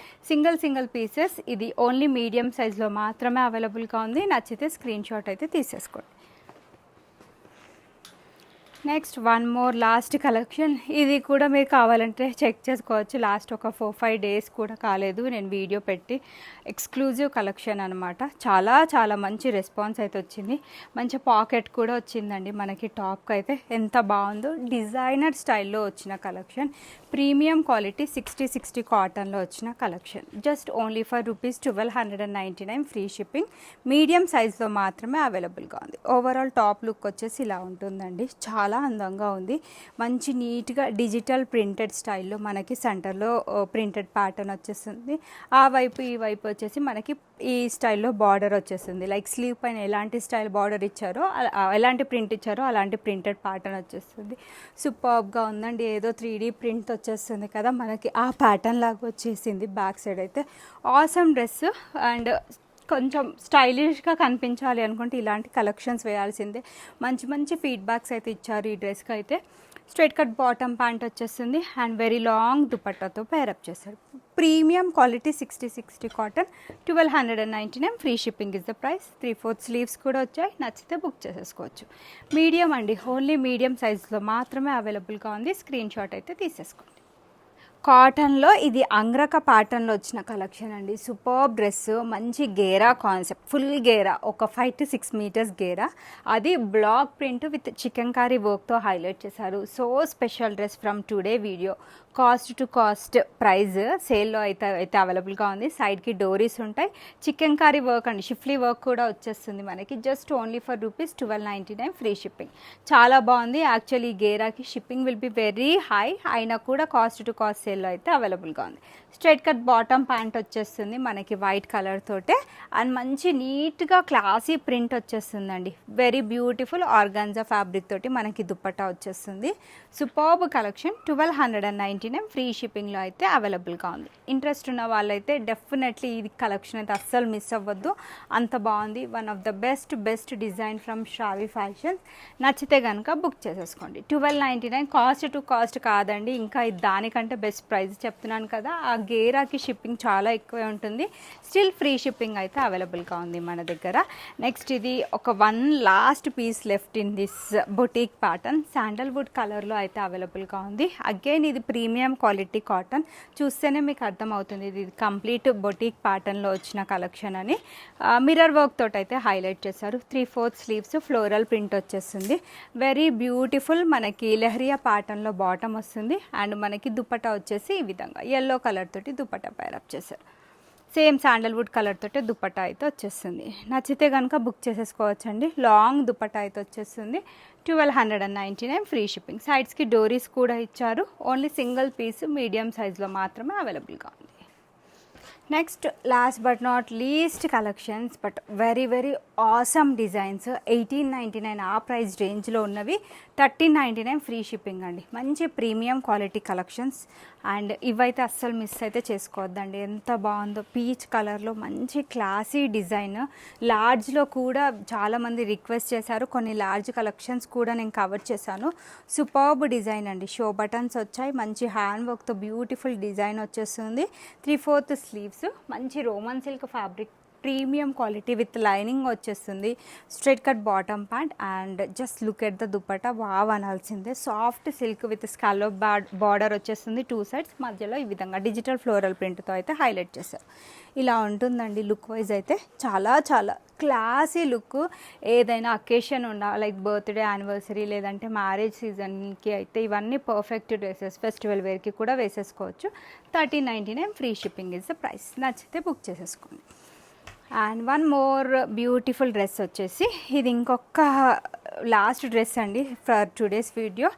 Single pieces. ఇది ఓన్లీ మీడియం సైజ్లో మాత్రమే అవైలబుల్గా ఉంది. నచ్చితే స్క్రీన్ షాట్ అయితే తీసేసుకోండి. Next one more last collection. ఇది కూడా మీరు కావాలంటే చెక్ చేసుకోవచ్చు. లాస్ట్ ఒక 4-5 డేస్ కూడా కాలేదు నేను వీడియో పెట్టి. ఎక్స్క్లూజివ్ కలెక్షన్ అనమాట. చాలా మంచి రెస్పాన్స్ అయితే వచ్చింది. మంచి పాకెట్ కూడా వచ్చిందండి మనకి టాప్కి అయితే. ఎంత బాగుందో. డిజైనర్ స్టైల్లో వచ్చిన కలెక్షన్. ప్రీమియం క్వాలిటీ 60 కాటన్లో వచ్చిన collection. Just only for ₹1299 free shipping. Medium సైజ్లో మాత్రమే అవైలబుల్గా ఉంది. ఓవరాల్ టాప్ లుక్ వచ్చేసి ఇలా ఉంటుందండి. చాలా అందంగా ఉంది. మంచి నీట్గా డిజిటల్ ప్రింటెడ్ స్టైల్లో మనకి సెంటర్లో ప్రింటెడ్ ప్యాటర్న్ వచ్చేస్తుంది. ఆ వైపు ఈ వైపు వచ్చేసి మనకి ఈ స్టైల్లో బార్డర్ వచ్చేస్తుంది. లైక్ స్లీవ్ పైన ఎలాంటి స్టైల్ బార్డర్ ఇచ్చారో, ఎలాంటి ప్రింట్ ఇచ్చారో అలాంటి ప్రింటెడ్ ప్యాటర్న్ వచ్చేస్తుంది. సూపర్బ్గా ఉందండి. ఏదో 3D ప్రింట్ వచ్చేస్తుంది కదా మనకి, ఆ ప్యాటర్న్ లాగా వచ్చేసింది. బ్యాక్ సైడ్ అయితే ఆసమ్ డ్రెస్. అండ్ కొంచెం స్టైలిష్గా కనిపించాలి అనుకుంటే ఇలాంటి కలెక్షన్స్ వేయాల్సిందే. మంచి ఫీడ్బ్యాక్స్ అయితే ఇచ్చారు ఈ డ్రెస్కి అయితే. స్ట్రైట్ కట్ బాటమ్ ప్యాంట్ వచ్చేస్తుంది. అండ్ వెరీ లాంగ్ దుపట్టాతో పేరప్ చేశారు. Premium quality 60 cotton. 1299 free shipping is the price. 3/4 sleeves కూడా వచ్చాయి. నచ్చితే బుక్ చేసేసుకోవచ్చు. మీడియం అండి. ఓన్లీ మీడియం సైజ్లో మాత్రమే అవైలబుల్గా ఉంది. స్క్రీన్ షాట్ అయితే తీసేసుకోండి. కాటన్లో ఇది అంగ్రక ప్యాటర్న్లో వచ్చిన కలెక్షన్ అండి. Superb dress. మంచి గేరా కాన్సెప్ట్. ఫుల్ గేరా. ఒక 5 to 6 మీటర్స్ గేరా. అది block print with chikankari వర్క్తో హైలైట్ చేశారు. So special dress from today video. Cost to cost price సేల్లో అయితే అవైలబుల్గా ఉంది. సైడ్కి డోరీస్ ఉంటాయి. చికెన్ కర్రీ వర్క్ అండి. షిఫ్లీ వర్క్ కూడా వచ్చేస్తుంది మనకి. Just only for ₹1299 free shipping. చాలా బాగుంది. యాక్చువల్లీ ఈ గేరాకి shipping will be very high. అయినా కూడా కాస్ట్ టు కాస్ట్ సేల్లో అయితే అవైలబుల్గా ఉంది. స్ట్రైట్ కట్ బాటమ్ ప్యాంట్ వచ్చేస్తుంది మనకి వైట్ కలర్ తోటే. అండ్ మంచి నీట్గా క్లాసీ ప్రింట్ వచ్చేస్తుందండి. వెరీ బ్యూటిఫుల్ ఆర్గాన్జా ఫ్యాబ్రిక్ తోటి మనకి దుపట్టా వచ్చేస్తుంది. Superb collection. 1299 ఫ్రీ షిప్పింగ్లో అయితే అవైలబుల్గా ఉంది. ఇంట్రెస్ట్ ఉన్న వాళ్ళైతే డెఫినెట్లీ ఈ కలెక్షన్ అయితే అస్సలు మిస్ అవ్వద్దు. అంత బాగుంది. One of the best design from Shavi fashions. నచ్చితే కనుక బుక్ చేసేసుకోండి. 1299 కాస్ట్ టు కాస్ట్ కాదండి. ఇంకా దానికంటే బెస్ట్ ప్రైస్ చెప్తున్నాను కదా. ఆ గేరాకి షిప్పింగ్ చాలా ఎక్కువే ఉంటుంది. స్టిల్ ఫ్రీ షిప్పింగ్ అయితే అవైలబుల్గా ఉంది మన దగ్గర. నెక్స్ట్ ఇది ఒక last piece left in this boutique pattern. Sandalwood కలర్లో అయితే అవైలబుల్గా ఉంది. అగైన్ ఇది ప్రీమియం క్వాలిటీ కాటన్. చూస్తేనే మీకు అర్థమవుతుంది ఇది కంప్లీట్ బొటీక్ ప్యాటర్న్లో వచ్చిన కలెక్షన్ అని. మిర్రర్ వర్క్ తోటి అయితే హైలైట్ చేశారు. 3/4 స్లీవ్స్ ఫ్లోరల్ ప్రింట్ వచ్చేస్తుంది. Very beautiful. మనకి లెహరియా ప్యాటర్న్లో బాటమ్ వస్తుంది. అండ్ మనకి దుపట్టా వచ్చేసి ఈ విధంగా ఎల్లో కలర్ తోటి దుపట్టా పేరప్ చేశారు. సేమ్ శాండల్వుడ్ కలర్ తోటి దుపట్టా అయితే వచ్చేస్తుంది. నచ్చితే కనుక బుక్ చేసేసుకోవచ్చండి. లాంగ్ దుపట్టా అయితే వచ్చేస్తుంది. 1299 ఫ్రీ షిప్పింగ్. సైడ్స్కి డోరీస్ కూడా ఇచ్చారు. ఓన్లీ సింగిల్ పీస్ మీడియం సైజ్లో మాత్రమే అవైలబుల్గా ఉంది. Next last but not least collections, but very awesome designs. 1899 ఆ ప్రైస్ రేంజ్లో ఉన్నవి. 1399 ఫ్రీ షిప్పింగ్ అండి. మంచి ప్రీమియం క్వాలిటీ కలెక్షన్స్. అండ్ ఇవైతే అస్సలు మిస్ అయితే చేసుకోవద్దండి. ఎంత బాగుందో. పీచ్ కలర్లో మంచి క్లాసీ డిజైన్. లార్జ్లో కూడా చాలామంది రిక్వెస్ట్ చేశారు. కొన్ని లార్జ్ కలెక్షన్స్ కూడా నేను కవర్ చేశాను. సూపర్బ్ డిజైన్ అండి. షో బటన్స్ వచ్చాయి. మంచి హ్యాండ్ వర్క్తో బ్యూటిఫుల్ డిజైన్ వచ్చేస్తుంది. 3/4 స్లీవ్స్. మంచి Roman silk fabric premium quality with lining వచ్చేస్తుంది. Straight cut bottom pant and just look at the dupatta, wow అనాల్సిందే. Soft silk with scallop border వచ్చేస్తుంది 2 సైడ్స్, మధ్యలో ఈ విధంగా డిజిటల్ ఫ్లోరల్ ప్రింట్తో అయితే హైలైట్ చేశారు. ఇలా ఉంటుందండి లుక్ వైజ్ అయితే చాలా చాలా క్లాసీ లుక్. ఏదైనా అకేషన్ ఉన్నా లైక్ బర్త్డే, యానివర్సరీ లేదంటే మ్యారేజ్ సీజన్కి అయితే ఇవన్నీ పర్ఫెక్ట్ డ్రెస్సెస్. ఫెస్టివల్ వేర్కి కూడా వేసేసుకోవచ్చు. 1399 free shipping is the price. నచ్చితే బుక్ చేసేసుకోండి. And one more beautiful dress వచ్చేసి ఇది ఇంకొక లాస్ట్ డ్రెస్ అండి ఫర్ టుడేస్ వీడియో.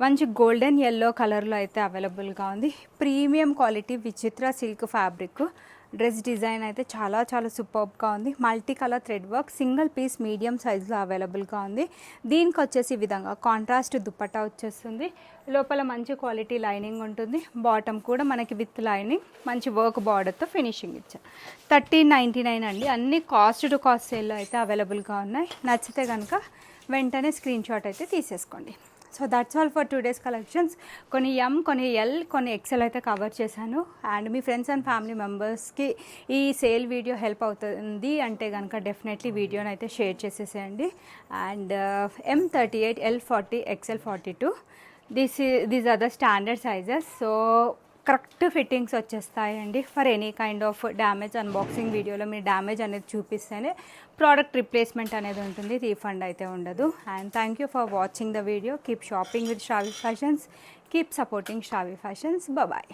మంచి గోల్డెన్ ఎల్లో కలర్లో అయితే అవైలబుల్గా ఉంది. Premium quality Vichitra silk fabric. Dress design అయితే చాలా చాలా సూపర్బ్గా ఉంది. Multi colour thread work, single piece medium సైజులో అవైలబుల్గా ఉంది. దీనికి వచ్చేసి ఈ విధంగా కాంట్రాస్ట్ దుపట్టా వచ్చేస్తుంది. లోపల మంచి క్వాలిటీ లైనింగ్ ఉంటుంది. బాటమ్ కూడా మనకి విత్ లైనింగ్ మంచి వర్క్ బార్డర్తో ఫినిషింగ్ ఇచ్చారు. 1399 అండి. అన్ని కాస్ట్ టు కాస్ట్ సేల్లో అయితే అవైలబుల్గా ఉన్నాయి. నచ్చితే కనుక వెంటనే స్క్రీన్ షాట్ అయితే తీసేసుకోండి. So that's all for today's collections. కొన్ని ఎం, కొన్ని ఎల్, కొన్ని ఎక్సెల్ అయితే కవర్ చేశాను. అండ్ మీ ఫ్రెండ్స్ అండ్ ఫ్యామిలీ మెంబర్స్కి ఈ సేల్ వీడియో హెల్ప్ అవుతుంది అంటే కనుక డెఫినెట్లీ వీడియోని అయితే షేర్ చేసేసేయండి. And M38, L40, XL42 these are the standard sizes. So correct fittings వచ్చేస్తాయండి. For any kind of damage unboxing వీడియోలో మీరు డ్యామేజ్ అనేది చూపిస్తేనే ప్రోడక్ట్ రిప్లేస్మెంట్ అనేది ఉంటుంది, రీఫండ్ అయితే ఉండదు. And thank you for watching the video. Keep shopping with Shravya fashions, keep supporting Shravya fashions. Bye.